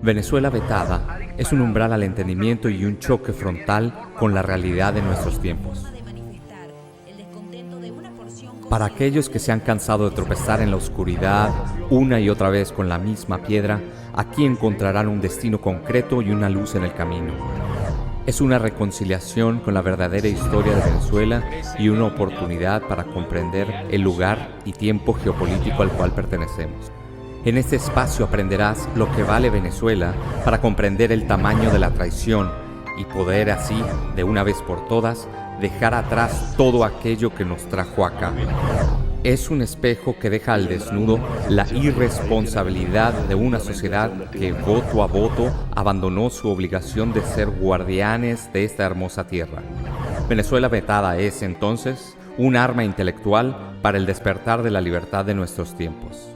Venezuela vetada es un umbral al entendimiento y un choque frontal con la realidad de nuestros tiempos. Para aquellos que se han cansado de tropezar en la oscuridad una y otra vez con la misma piedra, aquí encontrarán un destino concreto y una luz en el camino. Es una reconciliación con la verdadera historia de Venezuela y una oportunidad para comprender el lugar y tiempo geopolítico al cual pertenecemos. En este espacio aprenderás lo que vale Venezuela para comprender el tamaño de la traición y poder así, de una vez por todas, dejar atrás todo aquello que nos trajo acá. Es un espejo que deja al desnudo la irresponsabilidad de una sociedad que voto a voto abandonó su obligación de ser guardianes de esta hermosa tierra. Venezuela vetada es, entonces, un arma intelectual para el despertar de la libertad de nuestros tiempos.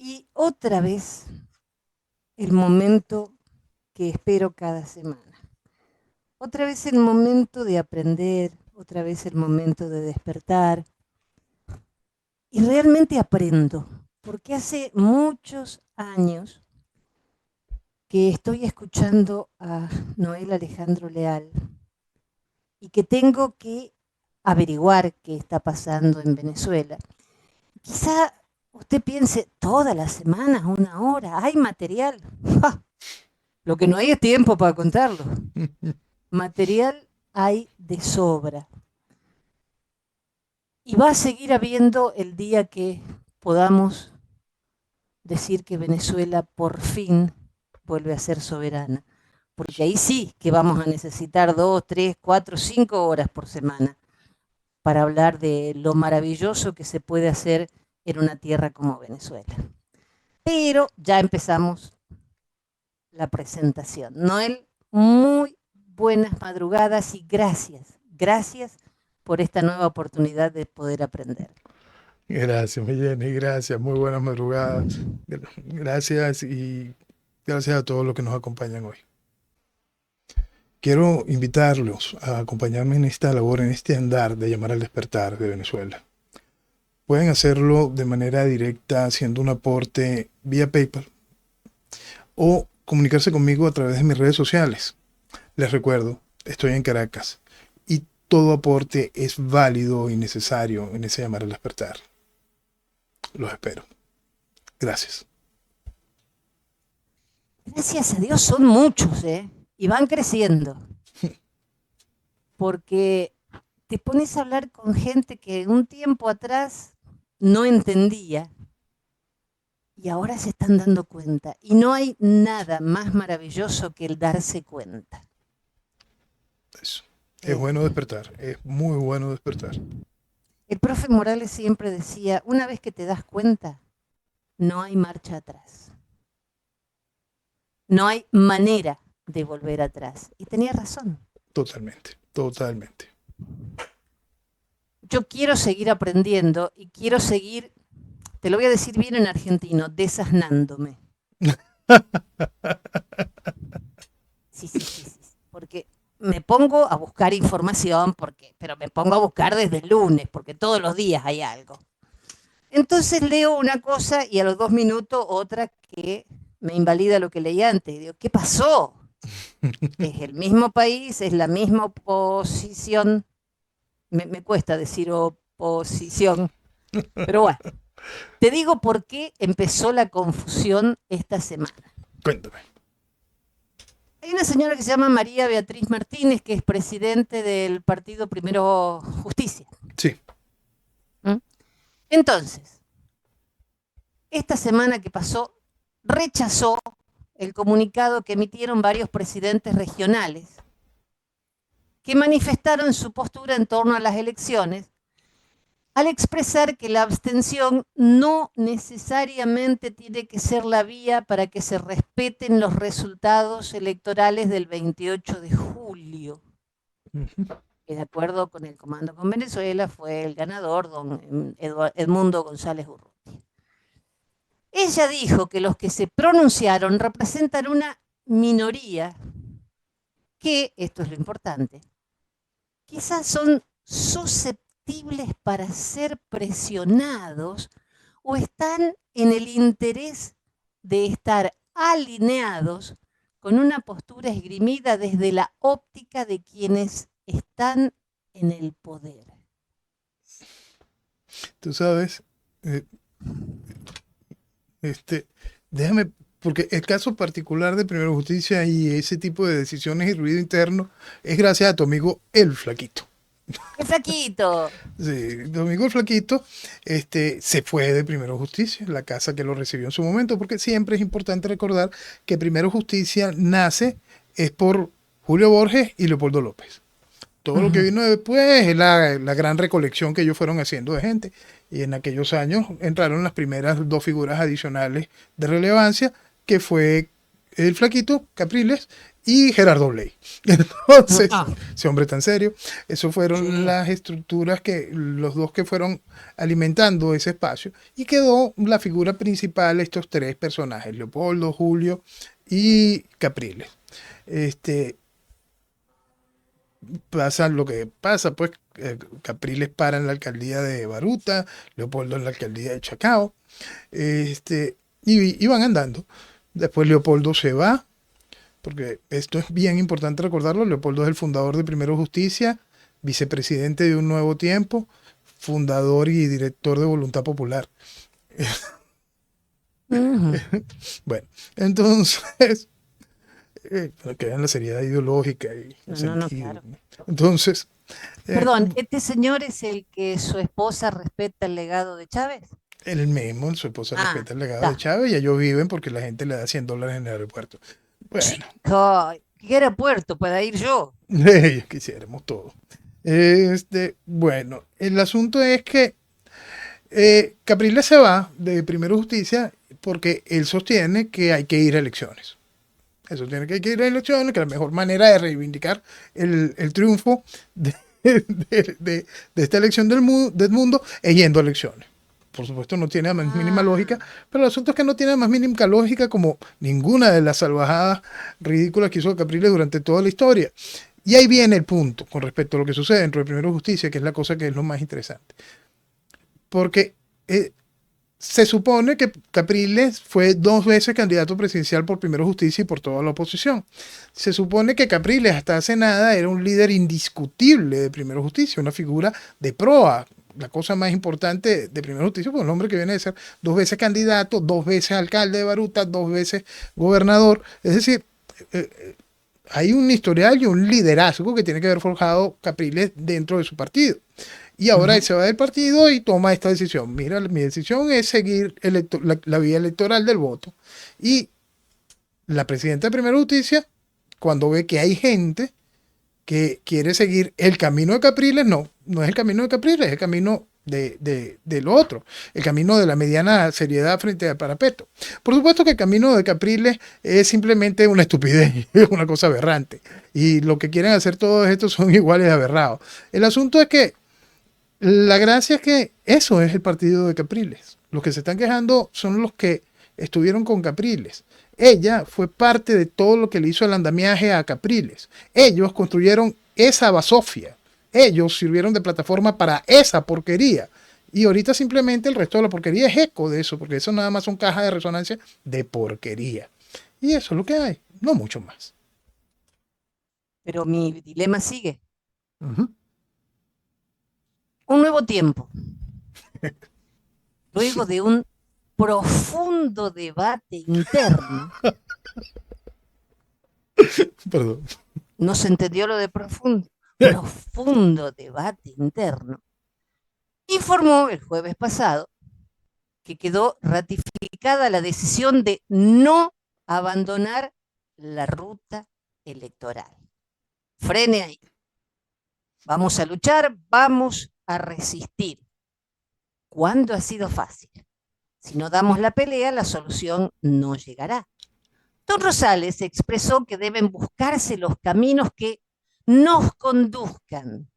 Y otra vez, el momento que espero cada semana. Otra vez el momento de aprender, otra vez el momento de despertar. Y realmente aprendo, porque hace muchos años que estoy escuchando a Noel Alejandro Leal y que tengo que averiguar qué está pasando en Venezuela. Quizá usted piense, todas las semanas, 1 hora, hay material. ¡Ja! Lo que no hay es tiempo para contarlo. Material hay de sobra. Y va a seguir habiendo el día que podamos decir que Venezuela por fin vuelve a ser soberana. Porque ahí sí que vamos a necesitar 2, 3, 4, 5 horas por semana para hablar de lo maravilloso que se puede hacer en una tierra como Venezuela. Pero ya empezamos la presentación. Noel, muy buenas madrugadas y gracias por esta nueva oportunidad de poder aprender. Gracias, Milleni, gracias, muy buenas madrugadas. Gracias y gracias a todos los que nos acompañan hoy. Quiero invitarlos a acompañarme en esta labor, en este andar de llamar al despertar de Venezuela. Pueden hacerlo de manera directa haciendo un aporte vía PayPal o comunicarse conmigo a través de mis redes sociales. Les recuerdo, estoy en Caracas y todo aporte es válido y necesario en ese llamar al despertar. Los espero. Gracias. Gracias a Dios son muchos, y van creciendo. Porque te pones a hablar con gente que un tiempo atrás no entendía y ahora se están dando cuenta. Y no hay nada más maravilloso que el darse cuenta. Eso. Es bueno despertar, es muy bueno despertar. El profe Morales siempre decía, una vez que te das cuenta, no hay marcha atrás. No hay manera de volver atrás. Y tenía razón. Totalmente, totalmente. Yo quiero seguir aprendiendo y quiero seguir, te lo voy a decir bien en argentino, desasnándome. Sí. Porque me pongo a buscar información, pero me pongo a buscar desde el lunes, porque todos los días hay algo. Entonces leo una cosa y a los 2 minutos otra que me invalida lo que leí antes. Digo, ¿qué pasó? Es el mismo país, es la misma oposición. Me cuesta decir oposición, pero bueno. Te digo por qué empezó la confusión esta semana. Cuéntame. Hay una señora que se llama María Beatriz Martínez, que es presidente del partido Primero Justicia. Sí. Entonces, esta semana que pasó, rechazó el comunicado que emitieron varios presidentes regionales que manifestaron su postura en torno a las elecciones al expresar que la abstención no necesariamente tiene que ser la vía para que se respeten los resultados electorales del 28 de julio. Que de acuerdo con el Comando con Venezuela fue el ganador, don Edmundo González Urruti. Ella dijo que los que se pronunciaron representan una minoría que, esto es lo importante, quizás son susceptibles para ser presionados o están en el interés de estar alineados con una postura esgrimida desde la óptica de quienes están en el poder. Tú sabes, eh, déjame, porque el caso particular de Primero Justicia y ese tipo de decisiones y ruido interno es gracias a tu amigo el Flaquito. ¡Qué flaquito! Sí, tu amigo el Flaquito se fue de Primero Justicia, la casa que lo recibió en su momento, porque siempre es importante recordar que Primero Justicia nace es por Julio Borges y Leopoldo López. Todo lo que vino después es la gran recolección que ellos fueron haciendo de gente. Y en aquellos años entraron las primeras dos figuras adicionales de relevancia, que fue el Flaquito, Capriles, y Gerardo Bley. Entonces, ese hombre tan serio, eso fueron las estructuras que los dos que fueron alimentando ese espacio. Y quedó la figura principal, estos tres personajes, Leopoldo, Julio y Capriles. Pasa lo que pasa, pues Capriles para en la alcaldía de Baruta, Leopoldo en la alcaldía de Chacao, y van andando. Después Leopoldo se va, porque esto es bien importante recordarlo. Leopoldo es el fundador de Primero Justicia, vicepresidente de Un Nuevo Tiempo, fundador y director de Voluntad Popular. Bueno, entonces, para que vean la seriedad ideológica y el sentido. Claro. Entonces, perdón, ¿este señor es el que su esposa respeta el legado de Chávez? el mismo, su esposa respeta el legado de Chávez y ellos viven porque la gente le da $100 en el aeropuerto. Bueno. Chico, ¿qué aeropuerto para ir yo? Quisiéramos todo. Bueno, el asunto es que Capriles se va de Primero Justicia porque él sostiene que hay que ir a elecciones. Eso tiene que ir a elecciones, que la mejor manera de reivindicar el triunfo de esta elección del mundo es yendo a elecciones. Por supuesto no tiene la más mínima lógica, pero el asunto es que no tiene la más mínima lógica como ninguna de las salvajadas ridículas que hizo Capriles durante toda la historia. Y ahí viene el punto con respecto a lo que sucede dentro de Primero Justicia, que es la cosa que es lo más interesante. Porque se supone que Capriles fue 2 veces candidato presidencial por Primero Justicia y por toda la oposición. Se supone que Capriles hasta hace nada era un líder indiscutible de Primero Justicia, una figura de proa, la cosa más importante de Primero Justicia, pues un hombre que viene de ser 2 veces candidato, 2 veces alcalde de Baruta, 2 veces gobernador. Es decir, hay un historial y un liderazgo que tiene que haber forjado Capriles dentro de su partido. Y ahora él se va del partido y toma esta decisión. Mira, mi decisión es seguir la vía electoral del voto. Y la presidenta de Primera Justicia, cuando ve que hay gente que quiere seguir el camino de Capriles, no es el camino de Capriles, es el camino del otro, el camino de la mediana seriedad frente al parapeto. Por supuesto que el camino de Capriles es simplemente una estupidez, es una cosa aberrante. Y lo que quieren hacer todos estos son iguales de aberrados. El asunto es que la gracia es que eso es el partido de Capriles. Los que se están quejando son los que estuvieron con Capriles. Ella fue parte de todo lo que le hizo el andamiaje a Capriles. Ellos construyeron esa basofia. Ellos sirvieron de plataforma para esa porquería. Y ahorita simplemente el resto de la porquería es eco de eso, porque eso nada más son cajas de resonancia de porquería. Y eso es lo que hay, no mucho más. Pero mi dilema sigue. Un nuevo tiempo. Luego de un profundo debate interno. Perdón. No se entendió lo de profundo. Profundo debate interno. Informó el jueves pasado que quedó ratificada la decisión de no abandonar la ruta electoral. Frene ahí. Vamos a luchar, vamos a resistir. ¿Cuándo ha sido fácil? Si no damos la pelea, la solución no llegará. Don Rosales expresó que deben buscarse los caminos que nos conduzcan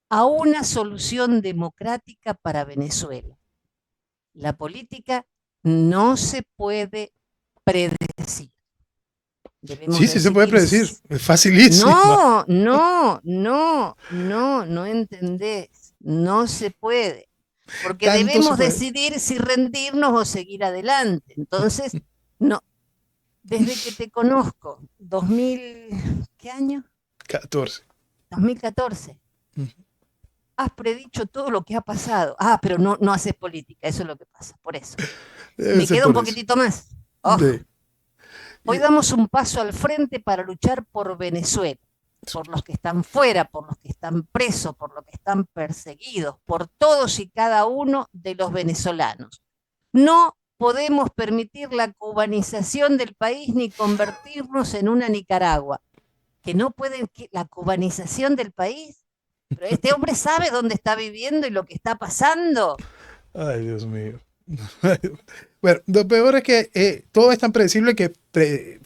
a una solución democrática para Venezuela. La política no se puede predecir. Debemos Sí, sí se puede decidir. predecir. Es facilísimo. No entendés. No se puede. Porque Tanto se debemos puede. decidir si rendirnos o seguir adelante. Entonces, no, desde que te conozco, 2000, ¿qué año? 14. 2014. Ujú. Has predicho todo lo que ha pasado. Ah, pero no haces política, eso es lo que pasa, por eso. Debe Me ser queda un por eso. poquitito más. Sí. Ojo, hoy Y- damos un paso al frente para luchar por Venezuela, por los que están fuera, por los que están presos, por los que están perseguidos, por todos y cada uno de los venezolanos. No podemos permitir la cubanización del país ni convertirnos en una Nicaragua. Que no pueden, la cubanización del país. Pero este hombre sabe dónde está viviendo y lo que está pasando. Ay, Dios mío. Bueno, lo peor es que todo es tan predecible que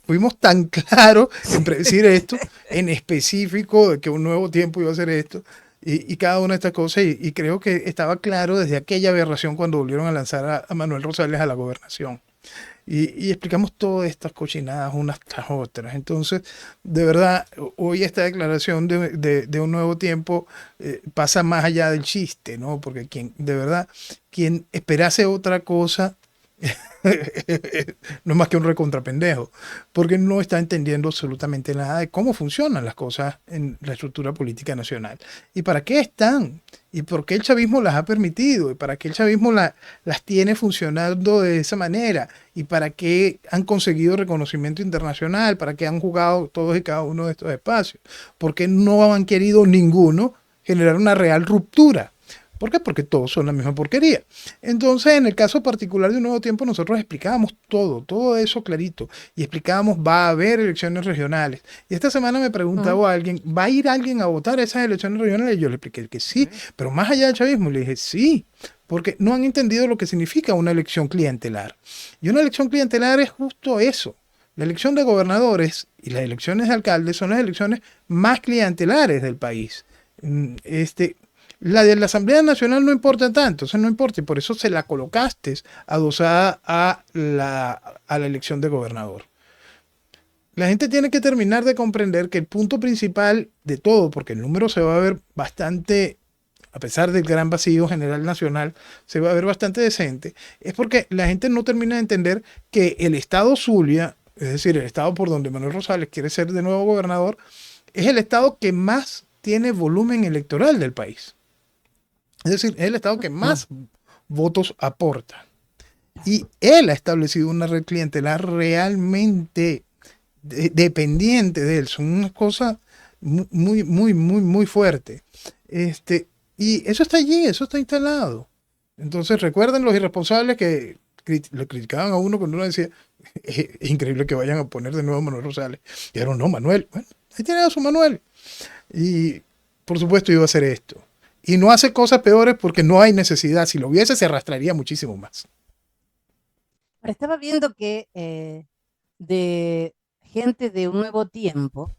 fuimos tan claros en predecir esto, en específico, de que un nuevo tiempo iba a ser esto, y cada una de estas cosas, y creo que estaba claro desde aquella aberración cuando volvieron a lanzar a Manuel Rosales a la gobernación. Y explicamos todas estas cochinadas unas tras otras. Entonces, de verdad, hoy esta declaración de un nuevo tiempo pasa más allá del chiste, ¿no? Porque de verdad, quien esperase otra cosa no es más que un recontrapendejo, porque no está entendiendo absolutamente nada de cómo funcionan las cosas en la estructura política nacional. ¿Y para qué están? ¿Y por qué el chavismo las ha permitido? ¿Y para qué el chavismo las tiene funcionando de esa manera? ¿Y para qué han conseguido reconocimiento internacional? ¿Para qué han jugado todos y cada uno de estos espacios? ¿Por qué no han querido ninguno generar una real ruptura? ¿Por qué? Porque todos son la misma porquería. Entonces, en el caso particular de Un Nuevo Tiempo, nosotros explicábamos todo eso clarito. Y explicábamos, va a haber elecciones regionales. Y esta semana me preguntaba alguien, ¿va a ir alguien a votar esas elecciones regionales? Y yo le expliqué que sí, pero más allá del chavismo, le dije sí, porque no han entendido lo que significa una elección clientelar. Y una elección clientelar es justo eso. La elección de gobernadores y las elecciones de alcaldes son las elecciones más clientelares del país. La de la Asamblea Nacional no importa tanto, o sea, no importa, y por eso se la colocaste adosada a la elección de gobernador. La gente tiene que terminar de comprender que el punto principal de todo, porque el número se va a ver bastante, a pesar del gran vacío general nacional, se va a ver bastante decente, es porque la gente no termina de entender que el estado Zulia, es decir, el estado por donde Manuel Rosales quiere ser de nuevo gobernador, es el estado que más tiene volumen electoral del país. Es decir, es el estado que más votos aporta. Y él ha establecido una red clientelar realmente dependiente de él. Son unas cosas muy fuertes. Y eso está allí, eso está instalado. Entonces recuerden los irresponsables que lo criticaban a uno cuando uno decía, es increíble que vayan a poner de nuevo a Manuel Rosales. Y ahora no, Manuel. Bueno, ahí tiene a su Manuel. Y por supuesto iba a hacer esto. Y no hace cosas peores porque no hay necesidad. Si lo hubiese, se arrastraría muchísimo más. Ahora estaba viendo que de gente de Un Nuevo Tiempo,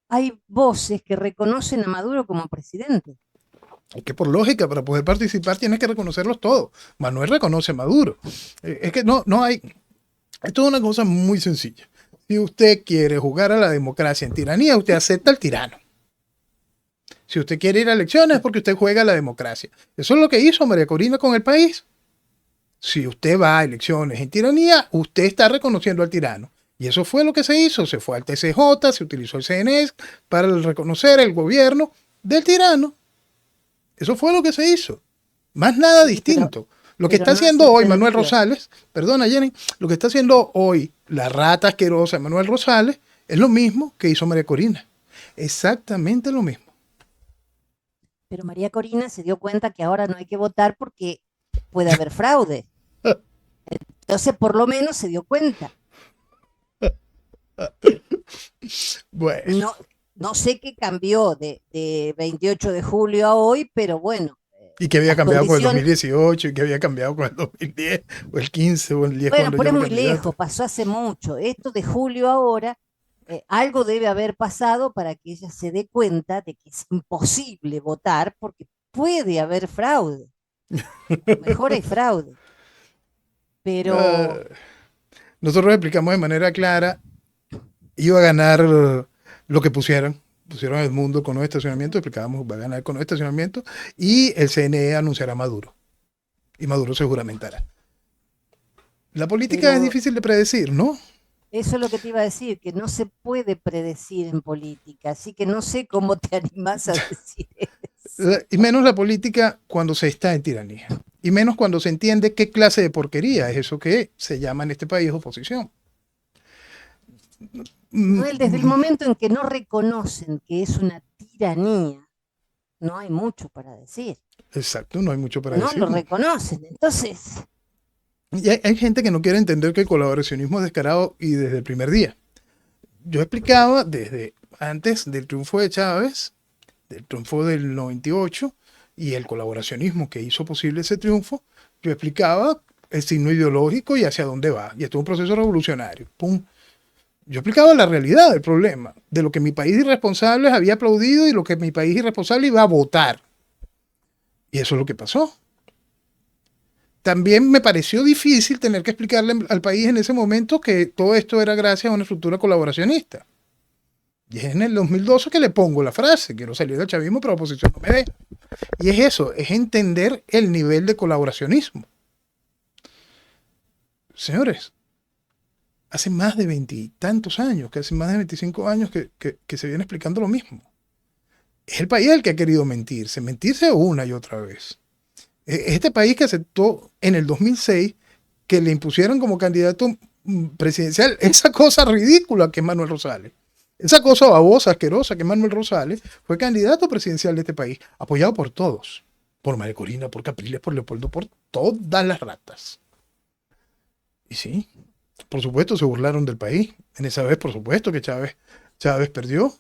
hay voces que reconocen a Maduro como presidente. Y que por lógica, para poder participar, tienes que reconocerlos todos. Manuel reconoce a Maduro. Es que no hay. Esto es una cosa muy sencilla. Si usted quiere jugar a la democracia en tiranía, usted acepta al tirano. Si usted quiere ir a elecciones es porque usted juega a la democracia. Eso es lo que hizo María Corina con el país. Si usted va a elecciones en tiranía, usted está reconociendo al tirano. Y eso fue lo que se hizo. Se fue al TCJ, se utilizó el CNE para reconocer el gobierno del tirano. Eso fue lo que se hizo. Más nada distinto. Lo que está haciendo hoy Manuel Rosales, perdona Jenny, lo que está haciendo hoy la rata asquerosa de Manuel Rosales es lo mismo que hizo María Corina. Exactamente lo mismo. Pero María Corina se dio cuenta que ahora no hay que votar porque puede haber fraude. Entonces, por lo menos se dio cuenta. Bueno. No sé qué cambió de 28 de julio a hoy, pero bueno. Y que había cambiado con el 2018, y que había cambiado con el 2010, o el 15, o el 10. Bueno, pero es muy lejos, pasó hace mucho. Esto de julio ahora, algo debe haber pasado para que ella se dé cuenta de que es imposible votar porque puede haber fraude. Mejor hay fraude. Pero Nosotros explicamos de manera clara, iba a ganar lo que pusieron. Pusieron a Edmundo con no estacionamiento, explicábamos, va a ganar con no estacionamiento, y el CNE anunciará a Maduro. Y Maduro se juramentará. La política es Pero difícil de predecir, ¿no? eso es lo que te iba a decir, que no se puede predecir en política, así que no sé cómo te animás a decir eso. Y menos la política cuando se está en tiranía. Y menos cuando se entiende qué clase de porquería es eso que se llama en este país oposición. Noel, desde el momento en que no reconocen que es una tiranía, no hay mucho para decir. Exacto, no hay mucho para No decir. lo reconocen. Entonces, Y hay gente que no quiere entender que el colaboracionismo es descarado y desde el primer día. Yo explicaba desde antes del triunfo de Chávez, del triunfo del 98 y el colaboracionismo que hizo posible ese triunfo, yo explicaba el signo ideológico y hacia dónde va. Y esto es un proceso revolucionario. ¡Pum! Yo explicaba la realidad del problema, de lo que mi país irresponsable había aplaudido y lo que mi país irresponsable iba a votar. Y eso es lo que pasó. También me pareció difícil tener que explicarle al país en ese momento que todo esto era gracias a una estructura colaboracionista. Y es en el 2012 que le pongo la frase, quiero salir del chavismo, pero la oposición no me deja. Y es eso, es entender el nivel de colaboracionismo. Señores, hace más de 20 y tantos años, que hace más de 25 años que se viene explicando lo mismo. Es el país el que ha querido mentirse una y otra vez. Es este país que aceptó en el 2006 que le impusieron como candidato presidencial esa cosa ridícula que es Manuel Rosales. Esa cosa babosa, asquerosa que Manuel Rosales fue candidato presidencial de este país, apoyado por todos. Por María Corina, por Capriles, por Leopoldo, por todas las ratas. Y sí, por supuesto se burlaron del país. En esa vez, por supuesto que Chávez perdió.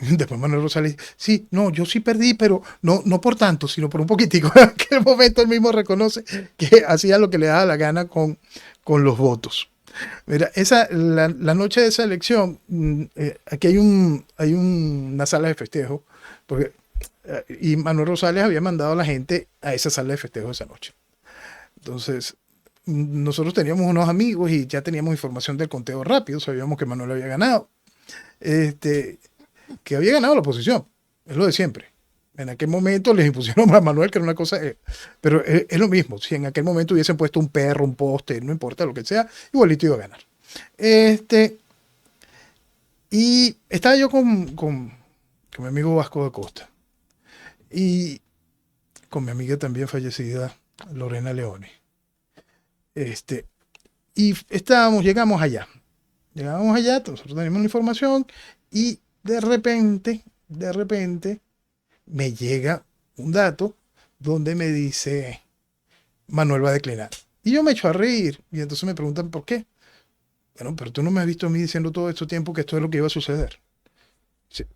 Después Manuel Rosales, sí, no, yo sí perdí, pero no por tanto, sino por un poquitico. En aquel momento él mismo reconoce que hacía lo que le daba la gana con los votos. Mira, la noche de esa elección, aquí hay una sala de festejo, porque, y Manuel Rosales había mandado a la gente a esa sala de festejo esa noche. Entonces, nosotros teníamos unos amigos y ya teníamos información del conteo rápido, sabíamos que Manuel había ganado. Que había ganado la oposición, es lo de siempre. En aquel momento les impusieron a Manuel, que era una cosa, pero es lo mismo. Si en aquel momento hubiesen puesto un perro, un poste, no importa lo que sea, igualito iba a ganar. Y estaba yo con mi amigo Vasco da Costa y con mi amiga también fallecida, Lorena Leone. Y llegamos allá, nosotros teníamos la información y de repente me llega un dato donde me dice Manuel va a declinar. Y yo me echo a reír y entonces me preguntan por qué. Bueno, pero tú no me has visto a mí diciendo todo este tiempo que esto es lo que iba a suceder.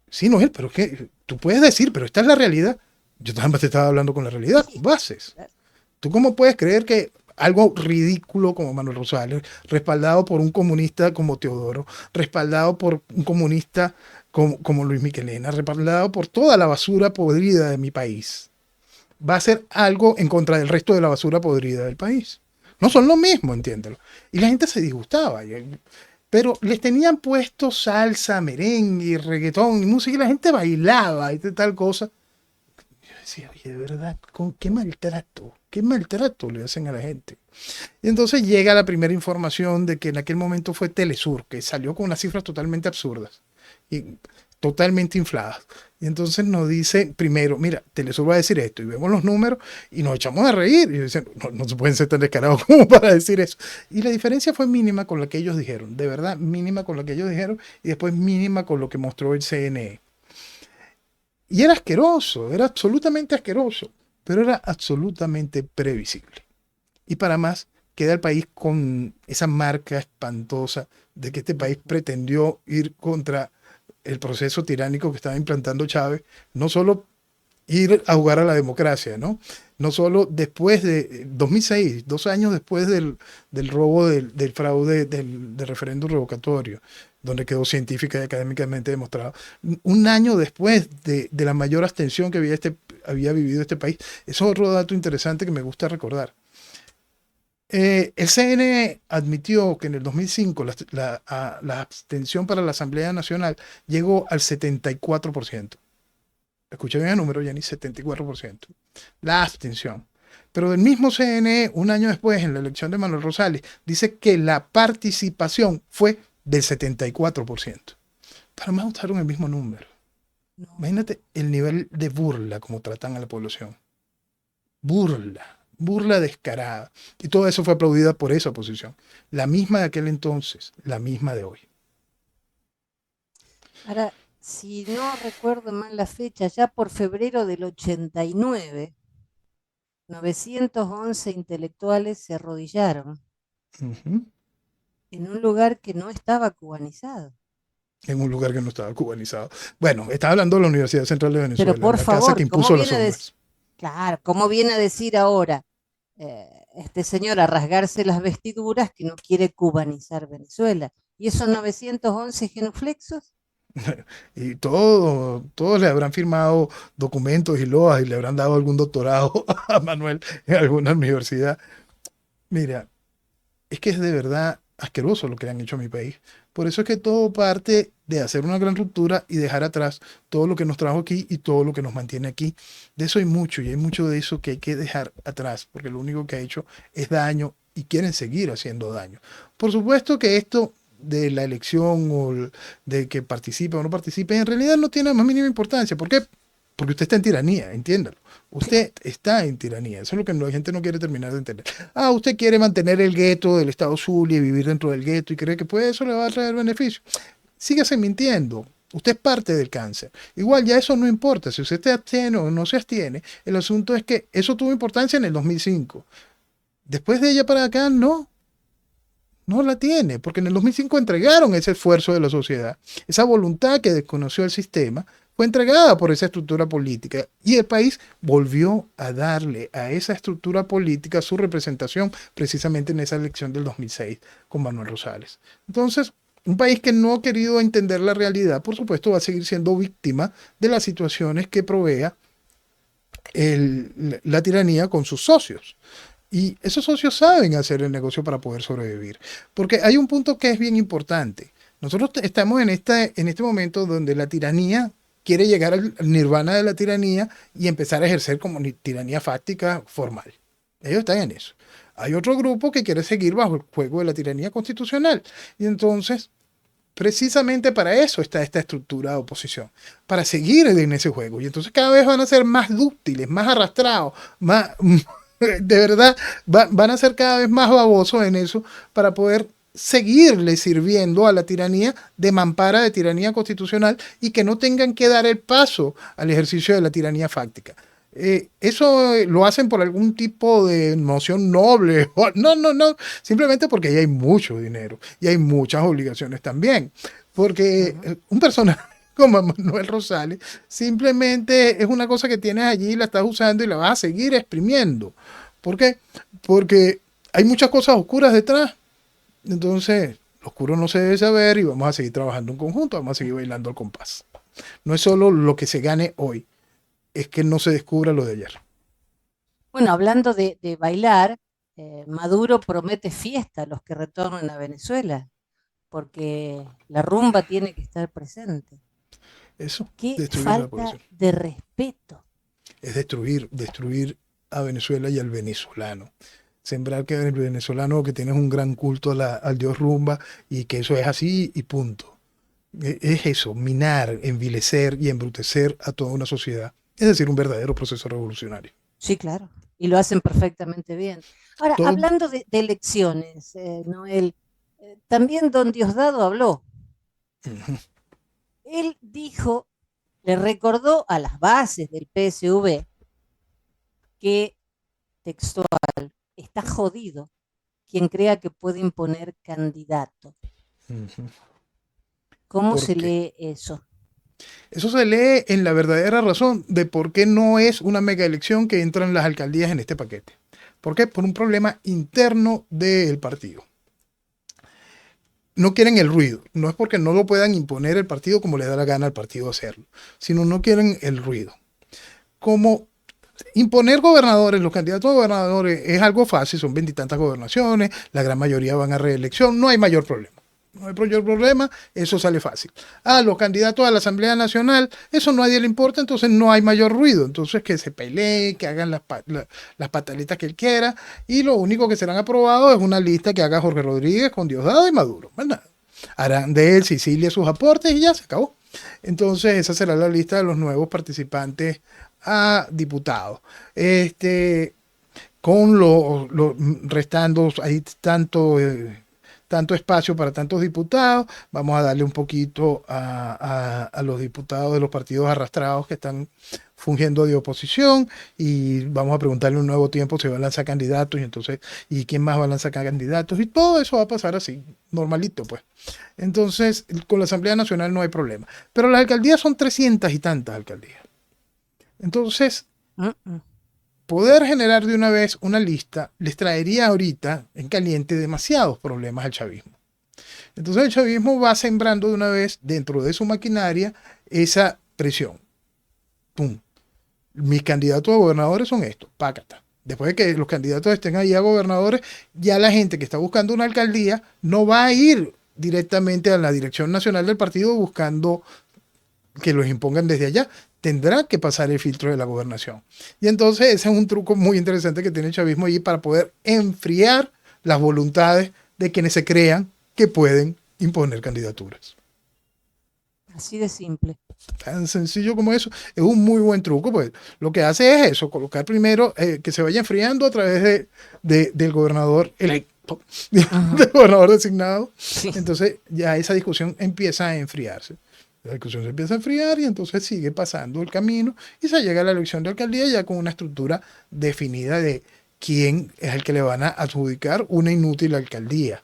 Sí, Noel, pero es que tú puedes decir, pero esta es la realidad. Yo también te estaba hablando con la realidad, con bases. ¿Tú cómo puedes creer que algo ridículo como Manuel Rosales, respaldado por un comunista como Teodoro, respaldado por un comunista como Luis Michelena, respaldado por toda la basura podrida de mi país, va a ser algo en contra del resto de la basura podrida del país? No son lo mismo, entiéndelo. Y la gente se disgustaba. Pero les tenían puesto salsa, merengue, reggaetón y música y la gente bailaba y tal cosa. Yo decía, oye, de verdad, qué maltrato le hacen a la gente. Y entonces llega la primera información de que en aquel momento fue Telesur, que salió con unas cifras totalmente absurdas y totalmente infladas. Y entonces nos dice primero, mira, Telesur va a decir esto, y vemos los números y nos echamos a reír. Y dicen, no se pueden ser tan descarados como para decir eso. Y la diferencia fue mínima con la que ellos dijeron, de verdad, mínima con lo que ellos dijeron, y después mínima con lo que mostró el CNE. Y era asqueroso, era absolutamente asqueroso, pero era absolutamente previsible. Y para más, queda el país con esa marca espantosa de que este país pretendió ir contra el proceso tiránico que estaba implantando Chávez, no solo ir a jugar a la democracia, ¿no? No solo después de 2006, 2 años después del robo del fraude del referéndum revocatorio, donde quedó científica y académicamente demostrado. Un año después de la mayor abstención que había vivido este país. Eso es otro dato interesante que me gusta recordar. El CNE admitió que en el 2005 la abstención para la Asamblea Nacional llegó al 74%. Escuché bien el número, Jenny, 74%. La abstención. Pero el mismo CNE, un año después, en la elección de Manuel Rosales, dice que la participación fue del 74%. Para más usaron el mismo número. No. Imagínate el nivel de burla como tratan a la población. Burla descarada. Y todo eso fue aplaudida por esa oposición. La misma de aquel entonces, la misma de hoy. Ahora, si no recuerdo mal la fecha, ya por febrero del 89, 911 intelectuales se arrodillaron Ujú. en un lugar que no estaba cubanizado. En un lugar que no estaba cubanizado. Bueno, estaba hablando de la Universidad Central de Pero Venezuela, por la casa que favor, ¿cómo impuso las viene a decir, sombras. claro, cómo viene a decir ahora este señor a rasgarse las vestiduras que no quiere cubanizar Venezuela? ¿Y esos 911 genuflexos? Y todos le habrán firmado documentos y loas y le habrán dado algún doctorado a Manuel en alguna universidad. Mira, es que es de verdad asqueroso lo que le han hecho a mi país. Por eso es que todo parte de hacer una gran ruptura y dejar atrás todo lo que nos trajo aquí y todo lo que nos mantiene aquí. De eso hay mucho y hay mucho de eso que hay que dejar atrás, porque lo único que ha hecho es daño y quieren seguir haciendo daño. Por supuesto que esto de la elección o de que participe o no participe, en realidad no tiene la más mínima importancia. ¿Por qué? Porque usted está en tiranía, entiéndalo. Usted está en tiranía. Eso es lo que la gente no quiere terminar de entender. Ah, usted quiere mantener el gueto del Estado Zulia y vivir dentro del gueto y cree que pues eso le va a traer beneficio. Sígase mintiendo. Usted es parte del cáncer. Igual ya eso no importa. Si usted se abstiene o no se abstiene, el asunto es que eso tuvo importancia en el 2005. Después de ella para acá, no la tiene, porque en el 2005 entregaron ese esfuerzo de la sociedad, esa voluntad que desconoció el sistema, fue entregada por esa estructura política y el país volvió a darle a esa estructura política su representación precisamente en esa elección del 2006 con Manuel Rosales. Entonces, un país que no ha querido entender la realidad, por supuesto, va a seguir siendo víctima de las situaciones que provea la tiranía con sus socios. Y esos socios saben hacer el negocio para poder sobrevivir. Porque hay un punto que es bien importante. Nosotros estamos en este momento donde la tiranía quiere llegar al nirvana de la tiranía y empezar a ejercer como tiranía fáctica formal. Ellos están en eso. Hay otro grupo que quiere seguir bajo el juego de la tiranía constitucional. Y entonces, precisamente para eso está esta estructura de oposición, para seguir en ese juego. Y entonces cada vez van a ser más dúctiles, más arrastrados, más, de verdad, van a ser cada vez más babosos en eso para poder seguirle sirviendo a la tiranía de mampara de tiranía constitucional y que no tengan que dar el paso al ejercicio de la tiranía fáctica. Eso lo hacen por algún tipo de noción noble. No, simplemente porque ahí hay mucho dinero y hay muchas obligaciones también. Porque un personaje como Manuel Rosales simplemente es una cosa que tienes allí, la estás usando y la vas a seguir exprimiendo. ¿Por qué? Porque hay muchas cosas oscuras detrás. Entonces, lo oscuro no se debe saber y vamos a seguir trabajando en conjunto, vamos a seguir bailando al compás. No es solo lo que se gane hoy, es que no se descubra lo de ayer. Bueno, hablando de bailar, Maduro promete fiesta a los que retornen a Venezuela, porque la rumba tiene que estar presente. Eso, Qué destruir a la falta población. de respeto. Es destruir a Venezuela y al venezolano. Sembrar que el venezolano que tienes un gran culto al dios rumba y que eso es así y punto. Es eso, minar, envilecer y embrutecer a toda una sociedad. Es decir, un verdadero proceso revolucionario. Sí, claro. Y lo hacen perfectamente bien. Ahora, Todo, hablando de elecciones, Noel, también don Diosdado habló. Él dijo, le recordó a las bases del PSV que, textual, está jodido quien crea que puede imponer candidato. ¿Cómo ¿por se qué? lee eso? Eso se lee en la verdadera razón de por qué no es una mega elección que entran las alcaldías en este paquete. ¿Por qué? Por un problema interno del partido. No quieren el ruido. No es porque no lo puedan imponer el partido como le da la gana al partido hacerlo, sino no quieren el ruido. Como Imponer gobernadores, los candidatos a gobernadores es algo fácil, son veintitantas gobernaciones, la gran mayoría van a reelección, no hay mayor problema. No hay mayor problema, eso sale fácil. Los candidatos a la Asamblea Nacional, eso a nadie le importa, entonces no hay mayor ruido. Entonces que se peleen, que hagan las pataletas que él quiera, y lo único que serán aprobados es una lista que haga Jorge Rodríguez con Diosdado y Maduro. Más nada. Harán de él, Sicilia, sus aportes y ya se acabó. Entonces esa será la lista de los nuevos participantes a diputados. Con lo restando, hay tanto espacio para tantos diputados, vamos a darle un poquito a los diputados de los partidos arrastrados que están fungiendo de oposición, y vamos a preguntarle un nuevo tiempo si va a lanzar candidatos, y entonces, ¿y quién más va a lanzar candidatos? Y todo eso va a pasar así, normalito pues. Entonces, con la Asamblea Nacional no hay problema. Pero las alcaldías son 300 y tantas alcaldías. Entonces, poder generar de una vez una lista les traería ahorita en caliente demasiados problemas al chavismo. Entonces el chavismo va sembrando de una vez dentro de su maquinaria esa presión. ¡Pum! Mis candidatos a gobernadores son estos, pácata. Después de que los candidatos estén ahí a gobernadores, ya la gente que está buscando una alcaldía no va a ir directamente a la dirección nacional del partido buscando que los impongan desde allá. Tendrá que pasar el filtro de la gobernación. Y entonces ese es un truco muy interesante que tiene el chavismo allí para poder enfriar las voluntades de quienes se crean que pueden imponer candidaturas. Así de simple. Tan sencillo como eso. Es un muy buen truco, pues lo que hace es eso, colocar primero que se vaya enfriando a través del gobernador electo, del gobernador designado. Sí. Entonces ya esa discusión empieza a enfriarse. La discusión se empieza a enfriar y entonces sigue pasando el camino y se llega a la elección de alcaldía ya con una estructura definida de quién es el que le van a adjudicar una inútil alcaldía.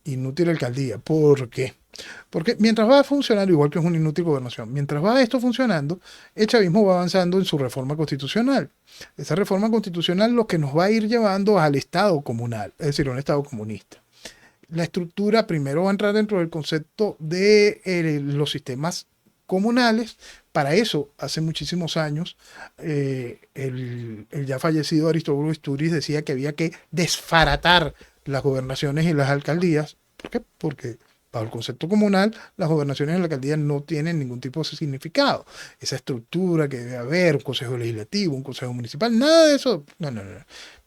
Inútil alcaldía. ¿Por qué? Porque mientras va a funcionar, igual que es una inútil gobernación, mientras va esto funcionando, el chavismo va avanzando en su reforma constitucional. Esa reforma constitucional lo que nos va a ir llevando al Estado comunal, es decir, un Estado comunista. La estructura primero va a entrar dentro del concepto de los sistemas comunales. Para eso, hace muchísimos años, el ya fallecido Aristóbulo Istúriz decía que había que desfaratar las gobernaciones y las alcaldías. ¿Por qué? Porque bajo el concepto comunal, las gobernaciones y las alcaldías no tienen ningún tipo de significado. Esa estructura que debe haber, un consejo legislativo, un consejo municipal, nada de eso. No.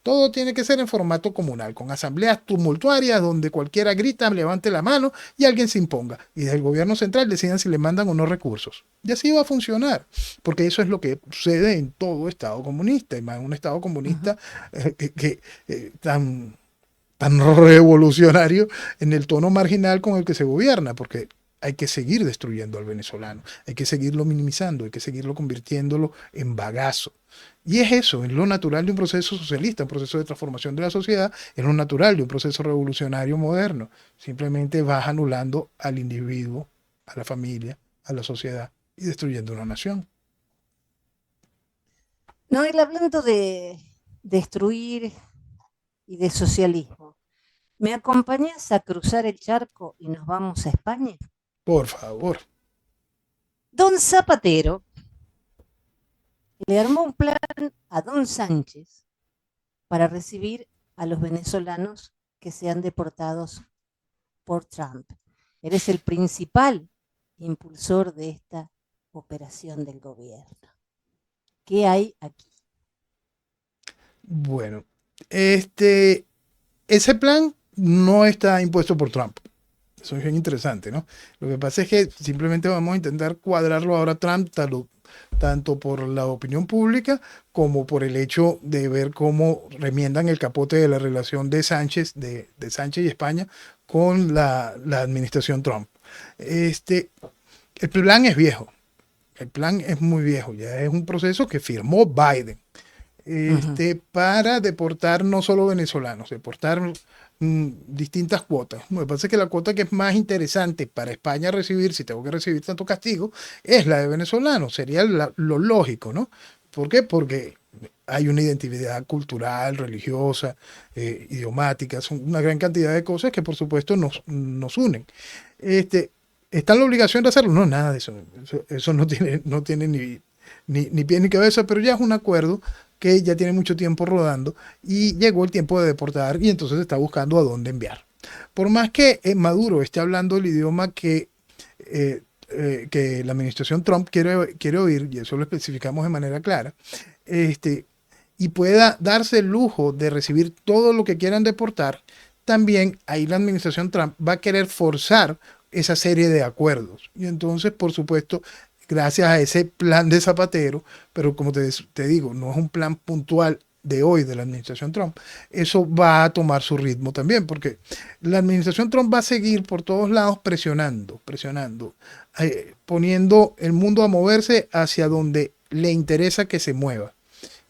Todo tiene que ser en formato comunal, con asambleas tumultuarias donde cualquiera grita, levante la mano y alguien se imponga. Y desde el gobierno central decidan si le mandan o no recursos. Y así va a funcionar, porque eso es lo que sucede en todo Estado comunista, y más en un Estado comunista tan revolucionario en el tono marginal con el que se gobierna, porque hay que seguir destruyendo al venezolano, hay que seguirlo minimizando, hay que seguirlo convirtiéndolo en bagazo. Y es eso, es lo natural de un proceso socialista, un proceso de transformación de la sociedad, es lo natural de un proceso revolucionario moderno. Simplemente vas anulando al individuo, a la familia, a la sociedad y destruyendo una nación. No, él hablando de destruir y de socialismo, ¿me acompañas a cruzar el charco y nos vamos a España? Por favor. Don Zapatero le armó un plan a Don Sánchez para recibir a los venezolanos que sean deportados por Trump. Él es el principal impulsor de esta operación del gobierno. ¿Qué hay aquí? Bueno, ese plan no está impuesto por Trump. Eso es bien interesante, ¿no? Lo que pasa es que simplemente vamos a intentar cuadrarlo ahora a Trump, tanto por la opinión pública como por el hecho de ver cómo remiendan el capote de la relación de Sánchez, de Sánchez y España con la administración Trump. El plan es viejo. El plan es muy viejo. Ya es un proceso que firmó Biden. Para deportar no solo venezolanos, deportar distintas cuotas. Me parece que la cuota que es más interesante para España recibir, si tengo que recibir tanto castigo, es la de venezolanos. Sería lo lógico, ¿no? ¿Por qué? Porque hay una identidad cultural, religiosa, idiomática, son una gran cantidad de cosas que por supuesto nos unen. ¿Está en la obligación de hacerlo? No, nada de eso. Eso no tiene ni pie ni cabeza, pero ya es un acuerdo que ya tiene mucho tiempo rodando y llegó el tiempo de deportar y entonces está buscando a dónde enviar. Por más que Maduro esté hablando el idioma que la administración Trump quiere oír, y eso lo especificamos de manera clara, y pueda darse el lujo de recibir todo lo que quieran deportar, también ahí la administración Trump va a querer forzar esa serie de acuerdos. Y entonces, por supuesto, gracias a ese plan de Zapatero, pero como te digo, no es un plan puntual de hoy de la administración Trump, eso va a tomar su ritmo también, porque la administración Trump va a seguir por todos lados presionando, poniendo el mundo a moverse hacia donde le interesa que se mueva.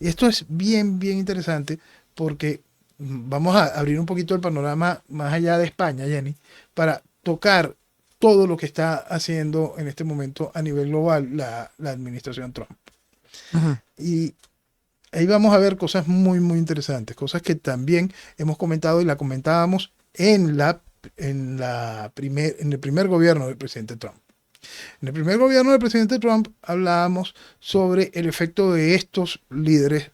Y esto es bien, bien interesante porque vamos a abrir un poquito el panorama más allá de España, Jenny, para tocar todo lo que está haciendo en este momento a nivel global la administración Trump. Ajá. Y ahí vamos a ver cosas muy, muy interesantes, cosas que también hemos comentado y la comentábamos en el primer gobierno del presidente Trump. En el primer gobierno del presidente Trump hablábamos sobre el efecto de estos líderes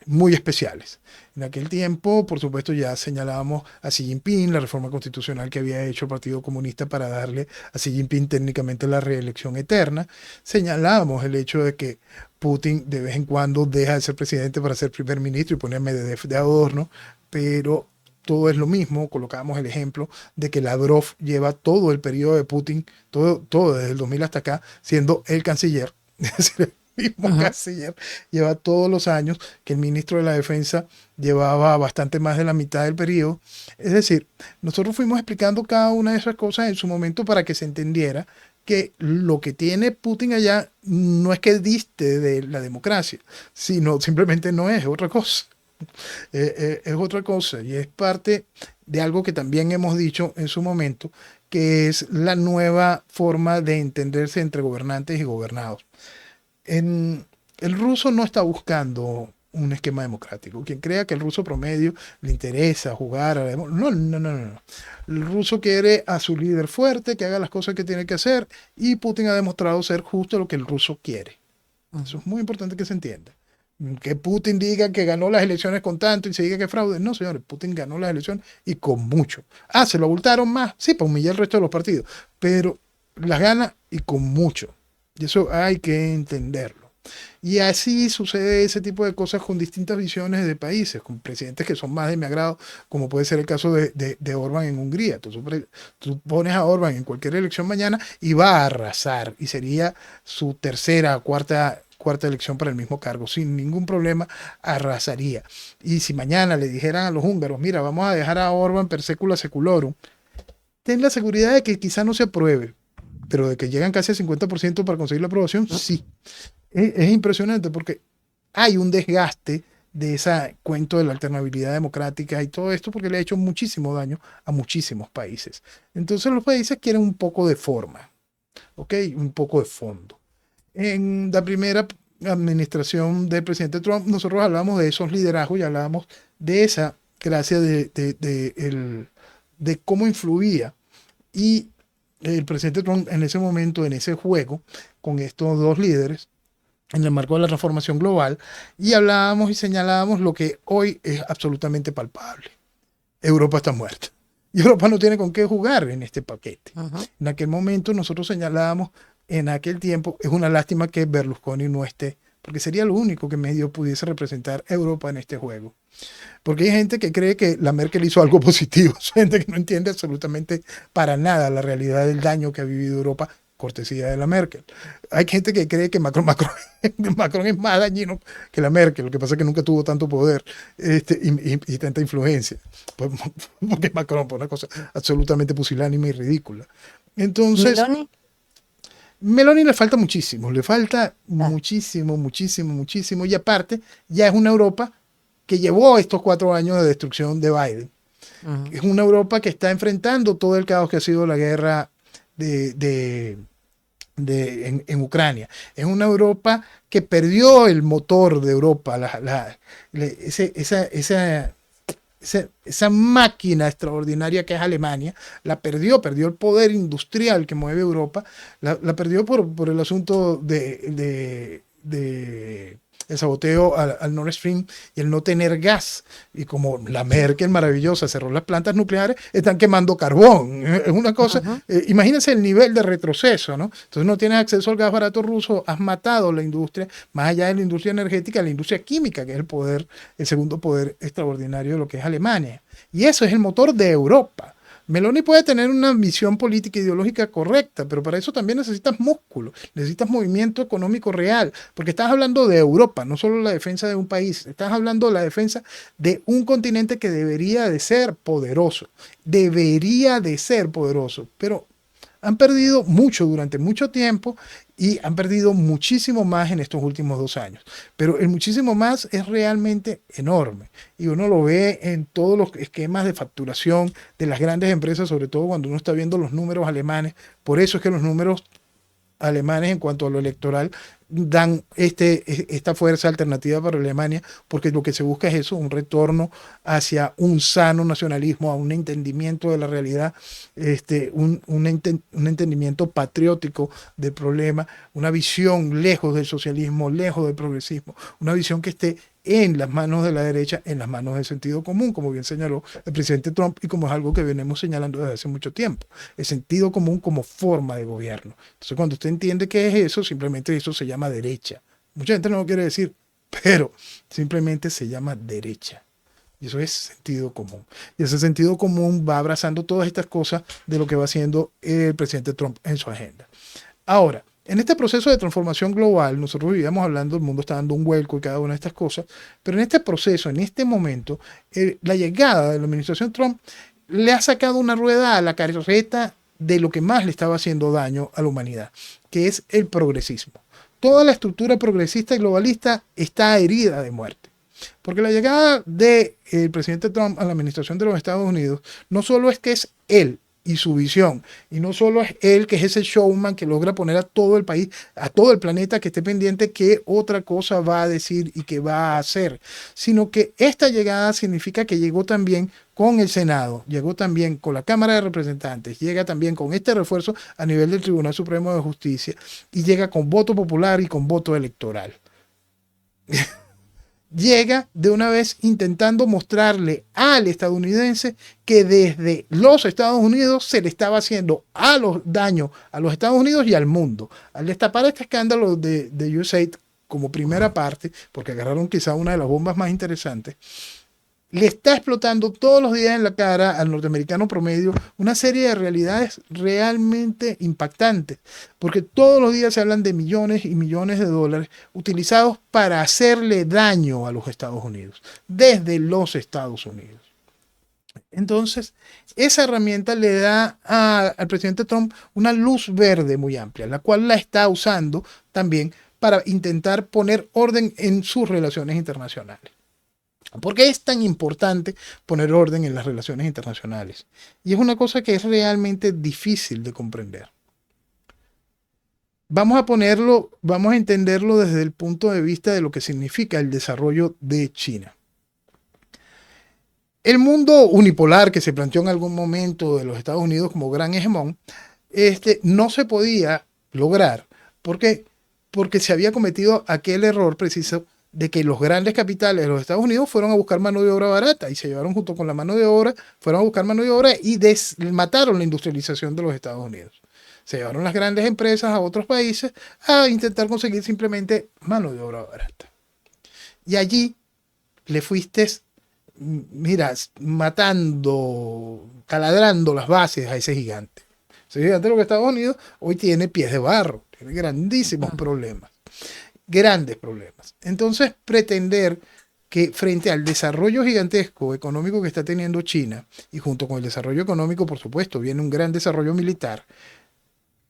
muy especiales. En aquel tiempo, por supuesto, ya señalábamos a Xi Jinping, la reforma constitucional que había hecho el Partido Comunista para darle a Xi Jinping técnicamente la reelección eterna. Señalábamos el hecho de que Putin de vez en cuando deja de ser presidente para ser primer ministro y pone a Medvedev de adorno, pero todo es lo mismo. Colocábamos el ejemplo de que Lavrov lleva todo el periodo de Putin, todo desde el 2000 hasta acá, siendo el canciller. Es decir, el mismo canciller lleva todos los años, que el ministro de la Defensa llevaba bastante más de la mitad del periodo. Es decir, nosotros fuimos explicando cada una de esas cosas en su momento para que se entendiera que lo que tiene Putin allá no es que diste de la democracia, sino simplemente no es otra cosa. Es otra cosa y es parte de algo que también hemos dicho en su momento, que es la nueva forma de entenderse entre gobernantes y gobernados. El ruso no está buscando un esquema democrático. Quien crea que el ruso promedio le interesa jugar a la no. El ruso quiere a su líder fuerte, que haga las cosas que tiene que hacer, y Putin ha demostrado ser justo lo que el ruso quiere. Eso es muy importante que se entienda. Que Putin diga que ganó las elecciones con tanto y se diga que es fraude. No, señores, Putin ganó las elecciones y con mucho. Se lo abultaron más, sí, para humillar el resto de los partidos, pero las gana y con mucho. Y eso hay que entenderlo. Y así sucede ese tipo de cosas con distintas visiones de países, con presidentes que son más de mi agrado, como puede ser el caso de Orbán en Hungría. Tú pones a Orbán en cualquier elección mañana y va a arrasar. Y sería su tercera o cuarta elección para el mismo cargo. Sin ningún problema arrasaría. Y si mañana le dijeran a los húngaros, mira, vamos a dejar a Orbán per secula seculorum, ten la seguridad de que quizá no se apruebe, pero de que llegan casi al 50% para conseguir la aprobación, sí. Es impresionante porque hay un desgaste de ese cuento de la alternabilidad democrática y todo esto porque le ha hecho muchísimo daño a muchísimos países. Entonces los países quieren un poco de forma, ¿ok? Un poco de fondo. En la primera administración del presidente Trump, nosotros hablábamos de esos liderazgos y hablábamos de esa gracia de cómo influía. Y el presidente Trump en ese momento, en ese juego, con estos dos líderes, en el marco de la transformación global, y hablábamos y señalábamos lo que hoy es absolutamente palpable. Europa está muerta. Y Europa no tiene con qué jugar en este paquete. En aquel momento nosotros señalábamos, en aquel tiempo, es una lástima que Berlusconi no esté, porque sería lo único que medio pudiese representar a Europa en este juego. Porque hay gente que cree que la Merkel hizo algo positivo, gente que no entiende absolutamente para nada la realidad del daño que ha vivido Europa, cortesía de la Merkel. Hay gente que cree que Macron es más dañino que la Merkel, lo que pasa es que nunca tuvo tanto poder y tanta influencia, pues, porque Macron fue una cosa absolutamente pusilánime y ridícula. Entonces, Meloni le falta muchísimo, muchísimo, y aparte ya es una Europa que llevó estos 4 años de destrucción de Biden. Es una Europa que está enfrentando todo el caos que ha sido la guerra en Ucrania. Es una Europa que perdió el motor de Europa, esa máquina extraordinaria que es Alemania, la perdió el poder industrial que mueve Europa, la perdió por el asunto de el saboteo al Nord Stream y el no tener gas. Y como la Merkel maravillosa cerró las plantas nucleares, están quemando carbón. Es una cosa, imagínense el nivel de retroceso, ¿no? Entonces no tienes acceso al gas barato ruso, has matado la industria, más allá de la industria energética, la industria química, que es el segundo poder extraordinario de lo que es Alemania. Y eso es el motor de Europa. Meloni puede tener una visión política e ideológica correcta, pero para eso también necesitas músculo, necesitas movimiento económico real, porque estás hablando de Europa, no solo la defensa de un país, estás hablando de la defensa de un continente que debería de ser poderoso, pero han perdido mucho durante mucho tiempo y han perdido muchísimo más en estos últimos 2 años. Pero el muchísimo más es realmente enorme y uno lo ve en todos los esquemas de facturación de las grandes empresas, sobre todo cuando uno está viendo los números alemanes. Por eso es que los números alemanes en cuanto a lo electoral dan esta fuerza alternativa para Alemania, porque lo que se busca es eso, un retorno hacia un sano nacionalismo, a un entendimiento de la realidad, un entendimiento patriótico del problema, una visión lejos del socialismo, lejos del progresismo, una visión que esté en las manos de la derecha, en las manos del sentido común, como bien señaló el presidente Trump y como es algo que venimos señalando desde hace mucho tiempo. El sentido común como forma de gobierno. Entonces, cuando usted entiende qué es eso, simplemente eso se llama derecha. Mucha gente no lo quiere decir, pero simplemente se llama derecha. Y eso es sentido común. Y ese sentido común va abrazando todas estas cosas de lo que va haciendo el presidente Trump en su agenda. Ahora, en este proceso de transformación global, nosotros vivíamos hablando, el mundo está dando un vuelco y cada una de estas cosas, pero en este proceso, en este momento, la llegada de la administración Trump le ha sacado una rueda a la carreta de lo que más le estaba haciendo daño a la humanidad, que es el progresismo. Toda la estructura progresista y globalista está herida de muerte. Porque la llegada del presidente Trump a la administración de los Estados Unidos no solo es que es él y su visión, y no solo es él que es ese showman que logra poner a todo el país, a todo el planeta que esté pendiente qué otra cosa va a decir y qué va a hacer, sino que esta llegada significa que llegó también con el Senado, llegó también con la Cámara de Representantes, llega también con este refuerzo a nivel del Tribunal Supremo de Justicia y llega con voto popular y con voto electoral. Llega de una vez intentando mostrarle al estadounidense que desde los Estados Unidos se le estaba haciendo daño a los Estados Unidos y al mundo. Al destapar este escándalo de USAID como primera parte, porque agarraron quizá una de las bombas más interesantes, le está explotando todos los días en la cara al norteamericano promedio una serie de realidades realmente impactantes, porque todos los días se hablan de millones y millones de dólares utilizados para hacerle daño a los Estados Unidos, desde los Estados Unidos. Entonces, esa herramienta le da al presidente Trump una luz verde muy amplia, la cual la está usando también para intentar poner orden en sus relaciones internacionales. ¿Por qué es tan importante poner orden en las relaciones internacionales? Y es una cosa que es realmente difícil de comprender. Vamos a entenderlo desde el punto de vista de lo que significa el desarrollo de China. El mundo unipolar que se planteó en algún momento de los Estados Unidos como gran hegemón, no se podía lograr. ¿Por qué? Porque se había cometido aquel error preciso de que los grandes capitales de los Estados Unidos fueron a buscar mano de obra barata y se llevaron junto con la mano de obra, fueron a buscar mano de obra y mataron la industrialización de los Estados Unidos. Se llevaron las grandes empresas a otros países a intentar conseguir simplemente mano de obra barata. Y allí le fuiste, mira, taladrando las bases a ese gigante. Ese gigante de los Estados Unidos hoy tiene pies de barro, tiene grandísimos problemas. Grandes problemas. Entonces, pretender que frente al desarrollo gigantesco económico que está teniendo China, y junto con el desarrollo económico, por supuesto, viene un gran desarrollo militar,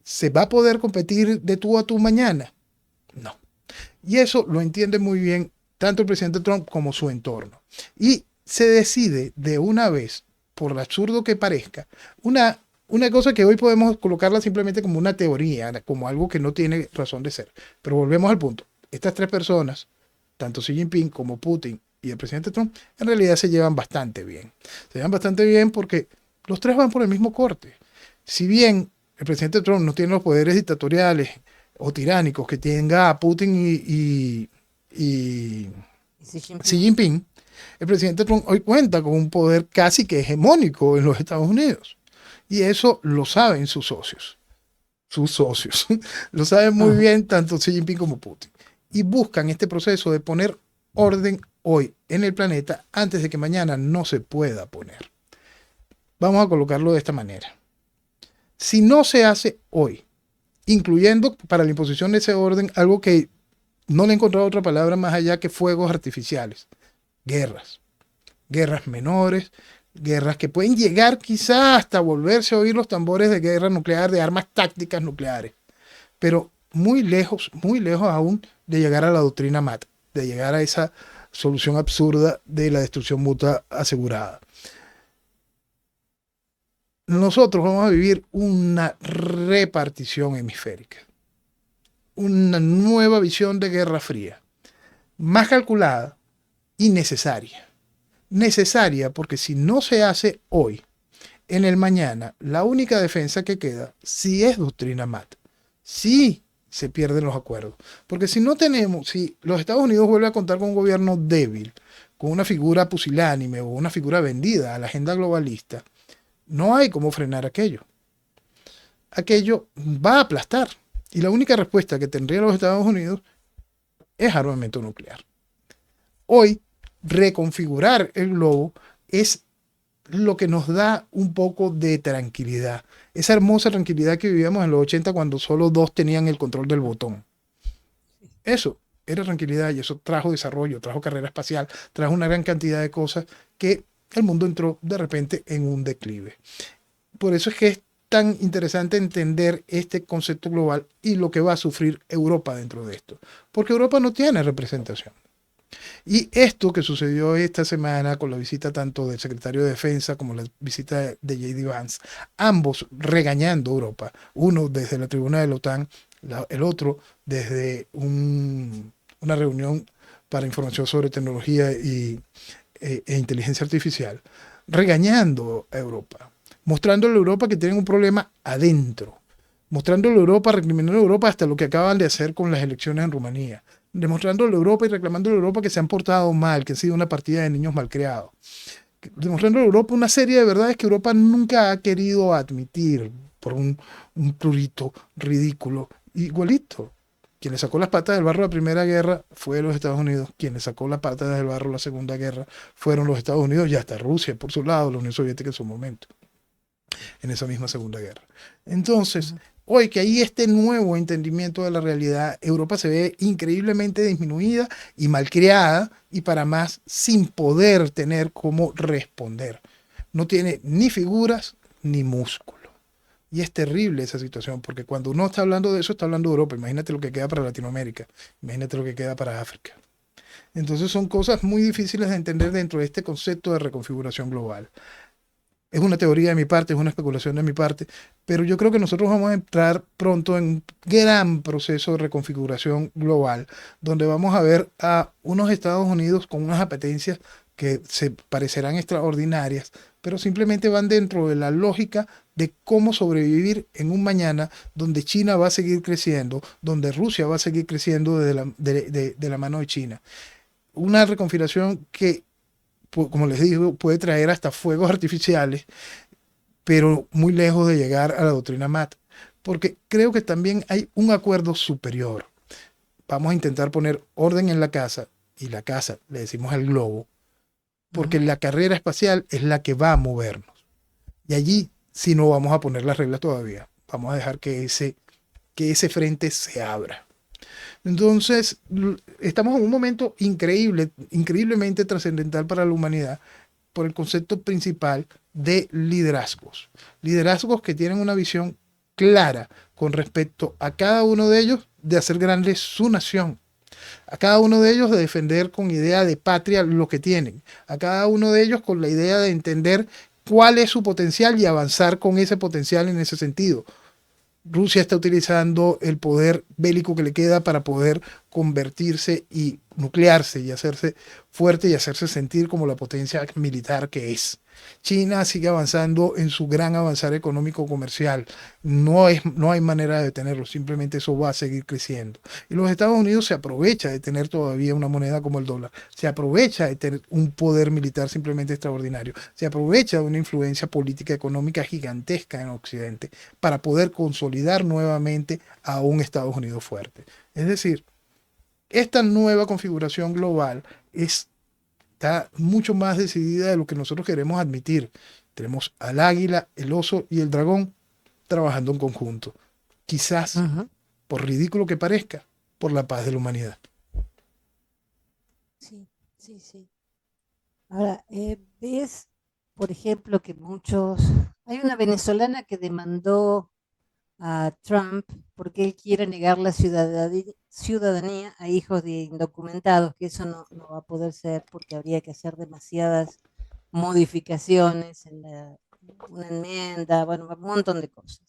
¿se va a poder competir de tú a tú mañana? No. Y eso lo entiende muy bien tanto el presidente Trump como su entorno. Y se decide de una vez, por lo absurdo que parezca, una cosa que hoy podemos colocarla simplemente como una teoría, como algo que no tiene razón de ser. Pero volvemos al punto. Estas tres personas, tanto Xi Jinping como Putin y el presidente Trump en realidad se llevan bastante bien. Se llevan bastante bien porque los tres van por el mismo corte. Si bien el presidente Trump no tiene los poderes dictatoriales o tiránicos que tenga Putin y Xi Jinping, el presidente Trump hoy cuenta con un poder casi que hegemónico en los Estados Unidos. Y eso lo saben sus socios. Sus socios. Lo saben muy bien tanto Xi Jinping como Putin. Y buscan este proceso de poner orden hoy en el planeta antes de que mañana no se pueda poner. Vamos a colocarlo de esta manera. Si no se hace hoy, incluyendo para la imposición de ese orden, algo que no le he encontrado otra palabra más allá que fuegos artificiales, guerras menores, guerras que pueden llegar quizá hasta volverse a oír los tambores de guerra nuclear, de armas tácticas nucleares, pero muy lejos aún de llegar a la doctrina MAT, de llegar a esa solución absurda de la destrucción mutua asegurada. Nosotros vamos a vivir una repartición hemisférica, una nueva visión de Guerra Fría, más calculada y necesaria. Necesaria porque si no se hace hoy, en el mañana, la única defensa que queda sí es doctrina MAT, sí se pierden los acuerdos. Porque si los Estados Unidos vuelven a contar con un gobierno débil, con una figura pusilánime o una figura vendida a la agenda globalista, no hay cómo frenar aquello. Aquello va a aplastar. Y la única respuesta que tendrían los Estados Unidos es armamento nuclear. Hoy, reconfigurar el globo es lo que nos da un poco de tranquilidad. Esa hermosa tranquilidad que vivíamos en los 80 cuando solo 2 tenían el control del botón. Eso era tranquilidad y eso trajo desarrollo, trajo carrera espacial, trajo una gran cantidad de cosas que el mundo entró de repente en un declive. Por eso es que es tan interesante entender este concepto global y lo que va a sufrir Europa dentro de esto. Porque Europa no tiene representación. Y esto que sucedió esta semana con la visita tanto del secretario de Defensa como la visita de J.D. Vance, ambos regañando a Europa, uno desde la tribuna de la OTAN, el otro desde una reunión para información sobre tecnología e inteligencia artificial, regañando a Europa, mostrándole a Europa que tienen un problema adentro, mostrándole a Europa, recriminando a Europa hasta lo que acaban de hacer con las elecciones en Rumanía, demostrándole a Europa y reclamándole a Europa que se han portado mal, que han sido una partida de niños malcriados, demostrándole a Europa una serie de verdades que Europa nunca ha querido admitir por un prurito ridículo, igualito. Quien le sacó las patas del barro la Primera Guerra fue los Estados Unidos. Quien le sacó las patas del barro la Segunda Guerra fueron los Estados Unidos y hasta Rusia, por su lado, la Unión Soviética en su momento, en esa misma Segunda Guerra. Entonces, hoy que hay este nuevo entendimiento de la realidad, Europa se ve increíblemente disminuida y malcriada y para más sin poder tener cómo responder. No tiene ni figuras ni músculo. Y es terrible esa situación, porque cuando uno está hablando de eso, está hablando de Europa. Imagínate lo que queda para Latinoamérica, imagínate lo que queda para África. Entonces son cosas muy difíciles de entender dentro de este concepto de reconfiguración global. Es una teoría de mi parte, es una especulación de mi parte, pero yo creo que nosotros vamos a entrar pronto en un gran proceso de reconfiguración global, donde vamos a ver a unos Estados Unidos con unas apetencias que se parecerán extraordinarias, pero simplemente van dentro de la lógica de cómo sobrevivir en un mañana donde China va a seguir creciendo, donde Rusia va a seguir creciendo de la mano de China. Una reconfiguración que, como les digo, puede traer hasta fuegos artificiales, pero muy lejos de llegar a la doctrina MAT, porque creo que también hay un acuerdo superior. Vamos a intentar poner orden en la casa, y la casa le decimos al globo, porque la carrera espacial es la que va a movernos. Y allí sí no vamos a poner las reglas todavía. Vamos a dejar que ese frente se abra. Entonces, estamos en un momento increíblemente trascendental para la humanidad por el concepto principal de liderazgos. Liderazgos que tienen una visión clara con respecto a cada uno de ellos de hacer grande su nación. A cada uno de ellos de defender con idea de patria lo que tienen. A cada uno de ellos con la idea de entender cuál es su potencial y avanzar con ese potencial en ese sentido. Rusia está utilizando el poder bélico que le queda para poder convertirse y nuclearse y hacerse fuerte y hacerse sentir como la potencia militar que es. China sigue avanzando en su gran avanzar económico comercial. No hay manera de detenerlo, simplemente eso va a seguir creciendo. Y los Estados Unidos se aprovecha de tener todavía una moneda como el dólar, se aprovecha de tener un poder militar simplemente extraordinario, se aprovecha de una influencia política económica gigantesca en Occidente para poder consolidar nuevamente a un Estados Unidos fuerte. Es decir, esta nueva configuración global está mucho más decidida de lo que nosotros queremos admitir. Tenemos al águila, el oso y el dragón trabajando en conjunto. Quizás, por ridículo que parezca, por la paz de la humanidad. Sí, sí, sí. Ahora, ves, por ejemplo, que hay una venezolana que demandó a Trump porque él quiere negar la ciudadanía a hijos de indocumentados, que eso no va a poder ser porque habría que hacer demasiadas modificaciones en una enmienda, bueno, un montón de cosas.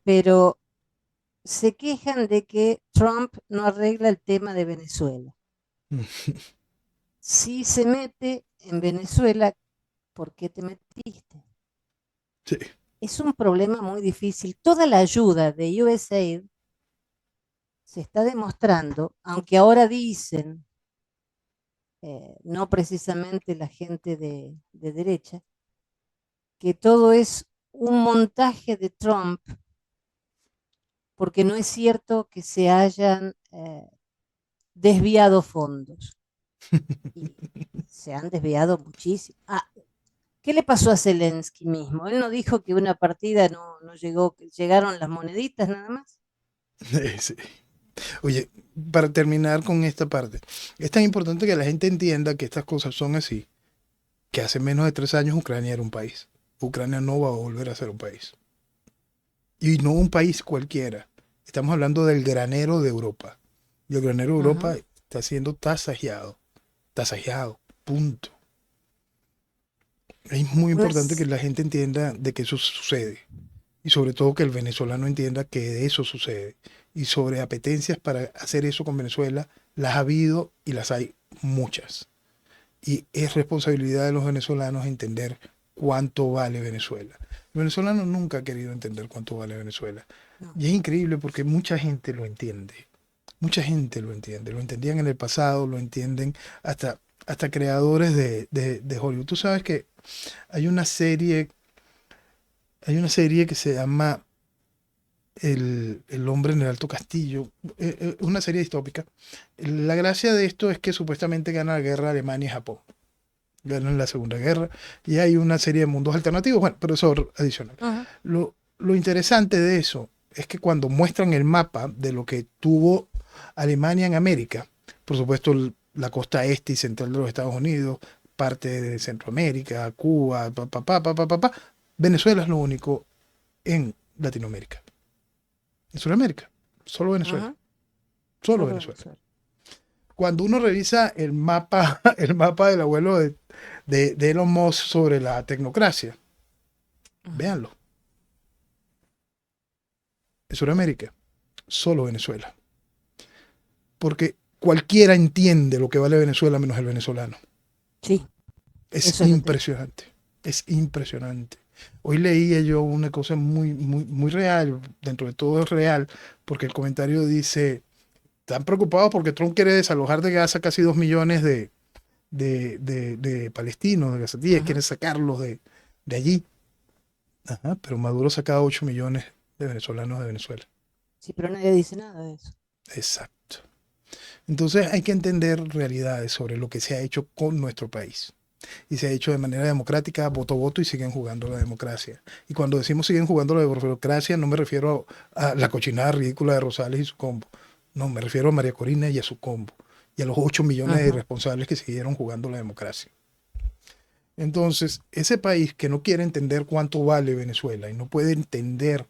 Pero se quejan de que Trump no arregla el tema de Venezuela. Si se mete en Venezuela, ¿por qué te metiste? Sí. Es un problema muy difícil. Toda la ayuda de USAID se está demostrando, aunque ahora dicen, no precisamente la gente de derecha, que todo es un montaje de Trump, porque no es cierto que se hayan desviado fondos. Y se han desviado muchísimo. ¿Qué le pasó a Zelensky mismo? Él no dijo que una partida no llegó, que llegaron las moneditas nada más. Sí. Oye, para terminar con esta parte, es tan importante que la gente entienda que estas cosas son así, que hace menos de 3 años Ucrania era un país. Ucrania no va a volver a ser un país. Y no un país cualquiera. Estamos hablando del granero de Europa. Y el granero de Europa está siendo tasajeado. Tasajeado. Punto. Es muy importante que la gente entienda de que eso sucede. Y sobre todo que el venezolano entienda que eso sucede. Y sobre apetencias para hacer eso con Venezuela, las ha habido y las hay muchas. Y es responsabilidad de los venezolanos entender cuánto vale Venezuela. El venezolano nunca ha querido entender cuánto vale Venezuela. No. Y es increíble porque mucha gente lo entiende. Mucha gente lo entiende. Lo entendían en el pasado, lo entienden hasta creadores de Hollywood. Tú sabes que hay una serie que se llama El hombre en el alto castillo, una serie distópica. La gracia de esto es que supuestamente gana la guerra Alemania y Japón. Ganan la Segunda Guerra y hay una serie de mundos alternativos, bueno, pero eso es adicional. Lo interesante de eso es que cuando muestran el mapa de lo que tuvo Alemania en América, por supuesto la costa este y central de los Estados Unidos, parte de Centroamérica, Cuba, Venezuela es lo único en Latinoamérica. En Sudamérica, solo Venezuela. Solo Venezuela. Cuando uno revisa el mapa del abuelo de Elon Musk sobre la tecnocracia, véanlo. En Sudamérica, solo Venezuela. Porque cualquiera entiende lo que vale Venezuela menos el venezolano. Sí. Es impresionante. Es impresionante. Hoy leía yo una cosa muy, muy, muy real, dentro de todo es real, porque el comentario dice, están preocupados porque Trump quiere desalojar de Gaza casi 2 millones de palestinos, de gazatíes, quiere sacarlos de allí. Pero Maduro saca 8 millones de venezolanos de Venezuela. Sí, pero nadie dice nada de eso. Exacto. Entonces hay que entender realidades sobre lo que se ha hecho con nuestro país. Y se ha hecho de manera democrática, voto a voto, y siguen jugando la democracia. Y cuando decimos siguen jugando la democracia, no me refiero a la cochinada ridícula de Rosales y su combo. No, me refiero a María Corina y a su combo. Y a los 8 millones de irresponsables que siguieron jugando la democracia. Entonces, ese país que no quiere entender cuánto vale Venezuela y no puede entender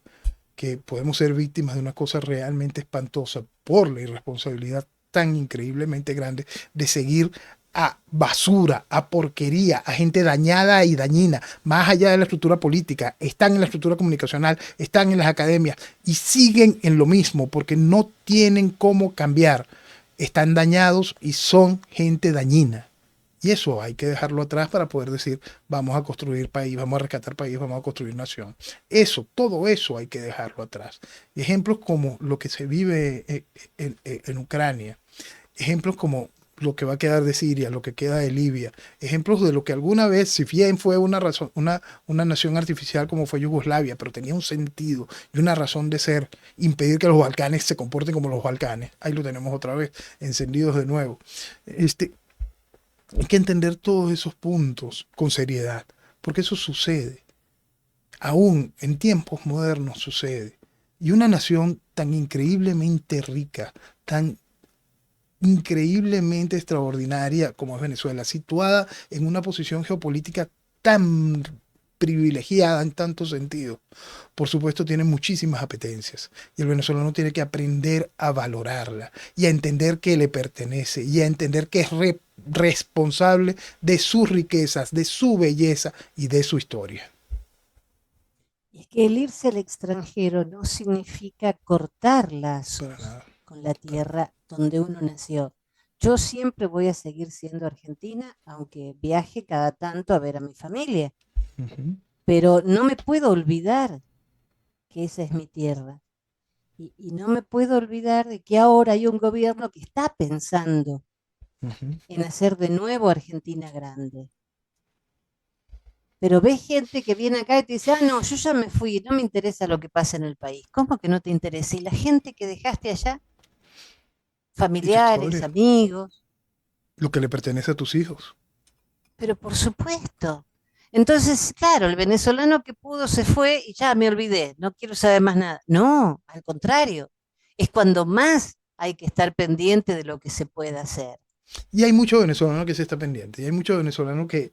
que podemos ser víctimas de una cosa realmente espantosa por la irresponsabilidad tan increíblemente grande de seguir a basura, a porquería, a gente dañada y dañina, más allá de la estructura política, están en la estructura comunicacional, están en las academias y siguen en lo mismo porque no tienen cómo cambiar. Están dañados y son gente dañina. Y eso hay que dejarlo atrás para poder decir, vamos a construir país, vamos a rescatar país, vamos a construir nación. Eso, todo eso hay que dejarlo atrás. Ejemplos como lo que se vive en Ucrania, ejemplos como lo que va a quedar de Siria, lo que queda de Libia, ejemplos de lo que alguna vez, si bien fue una nación artificial como fue Yugoslavia, pero tenía un sentido y una razón de ser, impedir que los Balcanes se comporten como los Balcanes. Ahí lo tenemos otra vez, encendidos de nuevo. Hay que entender todos esos puntos con seriedad, porque eso sucede. Aún en tiempos modernos sucede. Y una nación tan increíblemente rica, tan increíblemente extraordinaria como es Venezuela, situada en una posición geopolítica tan privilegiada en tantos sentidos, por supuesto tiene muchísimas apetencias y el venezolano tiene que aprender a valorarla y a entender que le pertenece y a entender que es responsable de sus riquezas, de su belleza y de su historia. Y es que el irse al extranjero no significa cortar Para lazos nada. con la tierra donde uno nació. Yo siempre voy a seguir siendo argentina, aunque viaje cada tanto a ver a mi familia, Ujú, pero no me puedo olvidar que esa es mi tierra. Y no me puedo olvidar de que ahora hay un gobierno que está pensando ujú. en hacer de nuevo Argentina grande. Pero ves gente que viene acá y te dice, ah, no, yo ya me fui, no me interesa lo que pasa en el país. ¿Cómo que no te interesa? Y la gente que dejaste allá, Y tu familiares, historia, amigos, lo que le pertenece a tus hijos. pero por supuesto. Entonces, claro, el venezolano que pudo se fue y ya me olvidé, no quiero saber más nada. No, al contrario, es cuando más hay que estar pendiente de lo que se puede hacer. Y hay mucho venezolano que se está pendiente, y hay mucho venezolano que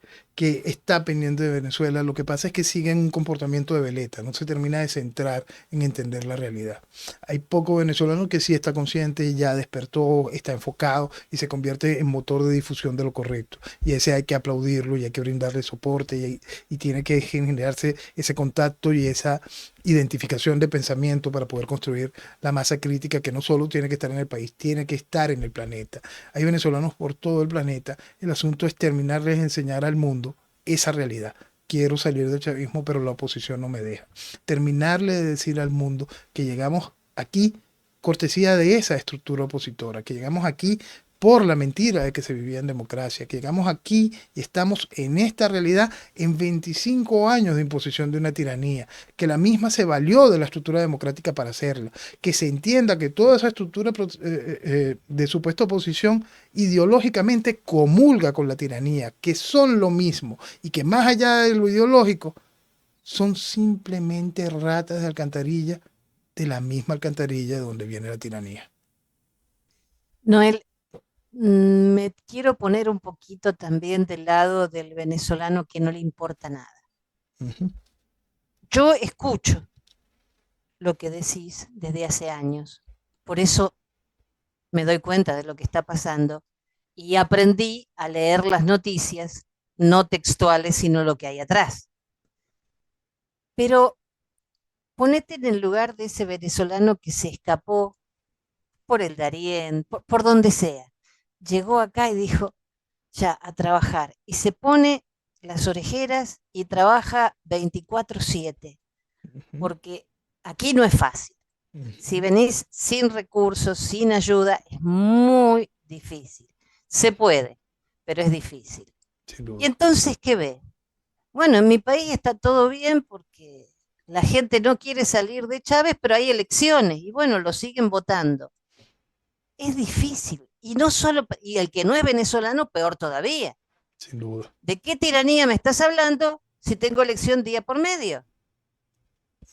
está pendiente de Venezuela. Lo que pasa es que siguen un comportamiento de veleta, no se termina de centrar en entender la realidad. Hay poco venezolano que sí está consciente, ya despertó, está enfocado y se convierte en motor de difusión de lo correcto. Y ese hay que aplaudirlo y hay que brindarle soporte y tiene que generarse ese contacto y esa identificación de pensamiento para poder construir la masa crítica que no solo tiene que estar en el país, tiene que estar en el planeta. Hay venezolanos por todo el planeta. El asunto es terminarles de enseñar al mundo esa realidad. Quiero salir del chavismo, pero la oposición no me deja. Terminarle de decir al mundo que llegamos aquí cortesía de esa estructura opositora, que llegamos aquí por la mentira de que se vivía en democracia, que llegamos aquí y estamos en esta realidad en 25 años de imposición de una tiranía, que la misma se valió de la estructura democrática para hacerla, que se entienda que toda esa estructura de supuesta oposición ideológicamente comulga con la tiranía, que son lo mismo y que más allá de lo ideológico son simplemente ratas de alcantarilla, de la misma alcantarilla de donde viene la tiranía. Noel, me quiero poner un poquito también del lado del venezolano que no le importa nada. Uh -huh. Yo escucho lo que decís desde hace años, por eso me doy cuenta de lo que está pasando y aprendí a leer las noticias, no textuales, sino lo que hay atrás. Pero ponete en el lugar de ese venezolano que se escapó por el Darién, por donde sea. Llegó acá y dijo, ya, a trabajar. Y se pone las orejeras y trabaja 24/7, Uh -huh. porque aquí no es fácil. Uh Si -huh. venís sin recursos, sin ayuda, es muy difícil. Se puede, pero es difícil. Sin Y duda. entonces, ¿qué ve? Bueno, en mi país está todo bien porque la gente no quiere salir de Chávez, pero hay elecciones y bueno, lo siguen votando. Es difícil. Y no solo, y el que no es venezolano, peor todavía. Sin duda. ¿De qué tiranía me estás hablando si tengo elección día por medio?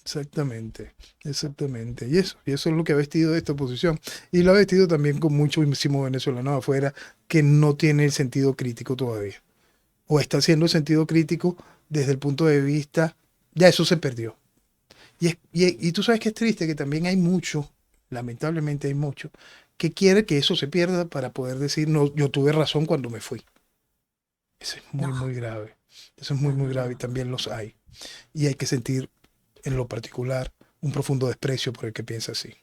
Exactamente, exactamente. Y eso es lo que ha vestido esta oposición. Y lo ha vestido también con muchísimos venezolanos afuera que no tiene el sentido crítico todavía. O está haciendo el sentido crítico desde el punto de vista, ya eso se perdió. Y tú sabes que es triste que también hay mucho, lamentablemente hay mucho, que quiere que eso se pierda para poder decir, no, yo tuve razón cuando me fui. Eso es muy, No, muy grave. Eso es muy, no, muy no, grave y no. también los hay. Y hay que sentir en lo particular un profundo desprecio por el que piensa así.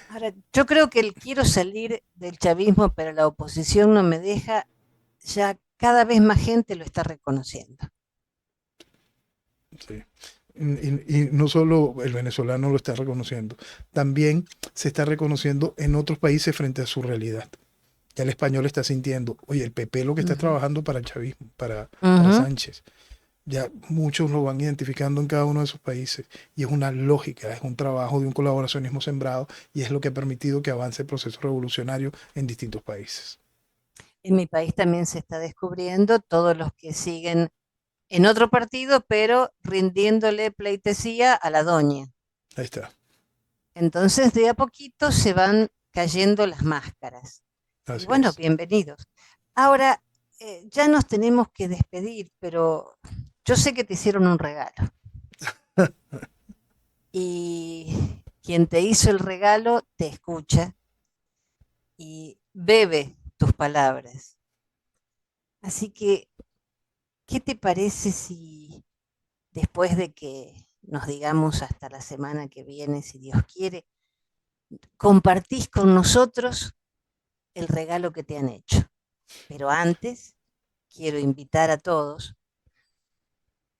Ahora, yo creo que el quiero salir del chavismo, pero la oposición no me deja, ya cada vez más gente lo está reconociendo. Sí. Y no solo el venezolano lo está reconociendo, también se está reconociendo en otros países frente a su realidad. Ya el español está sintiendo, oye, el PP lo que está Ujú, trabajando para el chavismo, para ujú. Sánchez. Ya muchos lo van identificando en cada uno de esos países y es una lógica, es un trabajo de un colaboracionismo sembrado y es lo que ha permitido que avance el proceso revolucionario en distintos países. En mi país también se está descubriendo todos los que siguen en otro partido, pero rindiéndole pleitesía a la doña. Ahí está, Entonces, de a poquito se van cayendo las máscaras. Y así bueno, es. bienvenidos. Ahora, ya nos tenemos que despedir, pero yo sé que te hicieron un regalo. Y quien te hizo el regalo te escucha y bebe tus palabras. Así que, ¿qué te parece si después de que nos digamos hasta la semana que viene, si Dios quiere, compartís con nosotros el regalo que te han hecho? Pero antes, quiero invitar a todos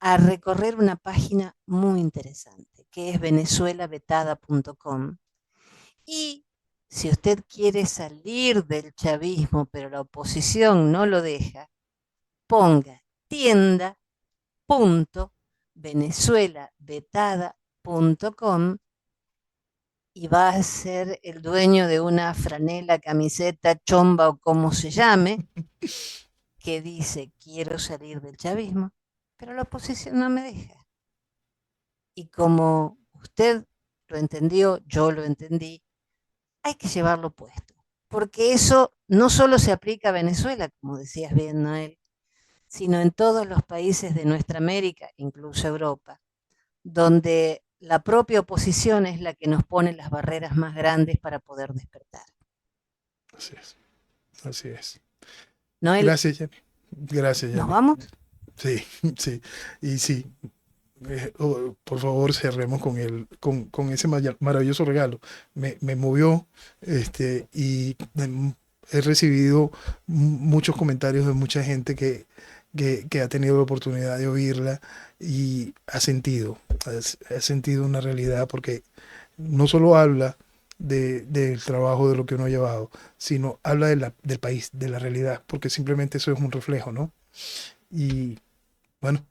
a recorrer una página muy interesante, que es venezuelavetada.com. Y si usted quiere salir del chavismo, pero la oposición no lo deja, ponga tienda.venezuelavetada.com y va a ser el dueño de una franela, camiseta, chomba o como se llame, que dice quiero salir del chavismo, pero la oposición no me deja. Y como usted lo entendió, yo lo entendí, hay que llevarlo puesto. Porque eso no solo se aplica a Venezuela, como decías bien, Noel, sino en todos los países de nuestra América, incluso Europa, donde la propia oposición es la que nos pone las barreras más grandes para poder despertar. Así es. Así es. Noel, Gracias, Jenny. Gracias, ¿nos Jenny. vamos? Sí, sí. Y sí, por favor, cerremos con ese maravilloso regalo. Me movió y he recibido muchos comentarios de mucha gente que ha tenido la oportunidad de oírla y ha sentido una realidad porque no solo habla del trabajo de lo que uno ha llevado, sino habla del país, de la realidad, porque simplemente eso es un reflejo, ¿no? Y bueno,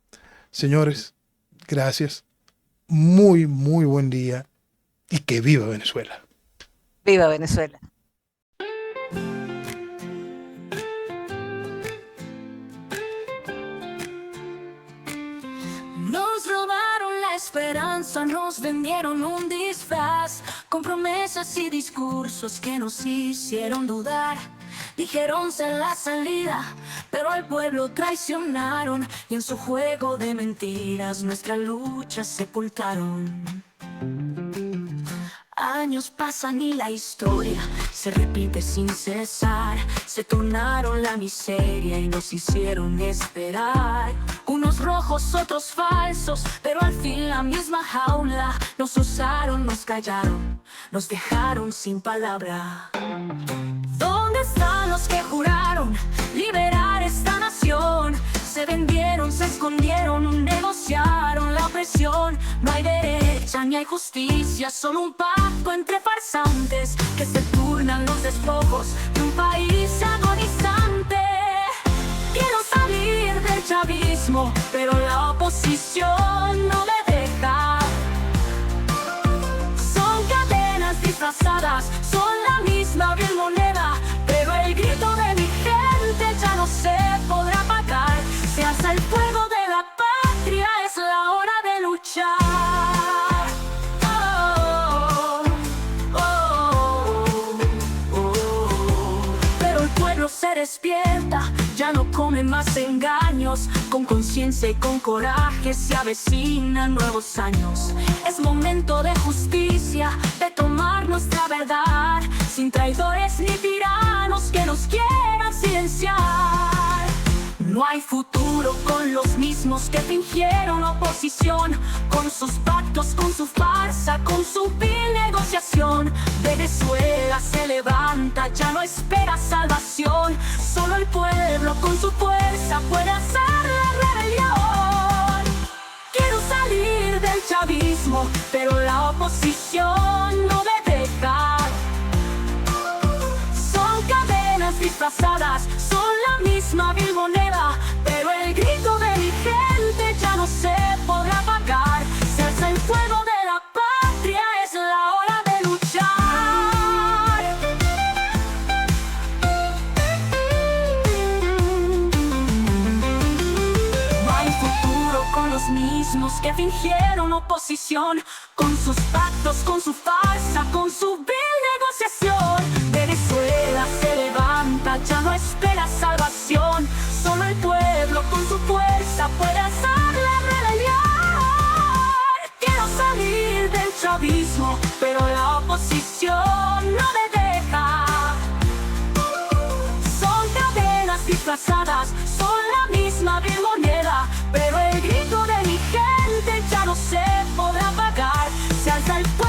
señores, gracias. Muy, muy buen día y que viva Venezuela. ¡Viva Venezuela! Nos robaron la esperanza, nos vendieron un disfraz, con promesas y discursos que nos hicieron dudar. Dijeron ser la salida, pero al pueblo traicionaron y en su juego de mentiras nuestra lucha sepultaron. Años pasan y la historia se repite sin cesar. Se tornaron la miseria y nos hicieron esperar. Unos rojos, otros falsos, pero al fin la misma jaula. Nos usaron, nos callaron, nos dejaron sin palabra. ¿Dónde están los que juraron liberar esta nación? Se vendieron, se escondieron, negociaron la opresión. No hay derecha ni hay justicia, solo un pacto entre farsantes que se turnan los despojos de un país agonizante. Quiero salir del chavismo, pero la oposición no me deja. Son cadenas disfrazadas, son la misma vil moneda, pero el grito de mi gente ya no se podrá apagar. Se alza el fuego de la patria, es la hora de luchar. Oh, oh, oh, oh. Pero el pueblo se despierta, ya no come más engaños. Con conciencia y con coraje se avecinan nuevos años. Es momento de justicia, de tomar nuestra verdad, sin traidores ni tiranos que nos quieran silenciar. No hay futuro con los mismos que fingieron oposición, con sus pactos, con su farsa, con su vil negociación. Venezuela se levanta, ya no espera salvación. Solo el pueblo con su fuerza puede hacer la rebelión. Quiero salir del chavismo, pero la oposición no me deja. Son cadenas disfrazadas, son la misma vil moneda, pero el grito de mi gente ya no se podrá apagar. Se alza el fuego de la patria, es la hora de luchar. No hay futuro con los mismos que fingieron oposición, con sus pactos, con su farsa, con su vil negociación. Venezuela se levanta, ya no espera salvación. Solo el pueblo con su fuerza puede hacer la rebelión. Quiero salir del chavismo, pero la oposición no me deja. Son cadenas disfrazadas, son la misma vil moneda, pero el grito de mi gente ya no se podrá apagar. Se alza el pueblo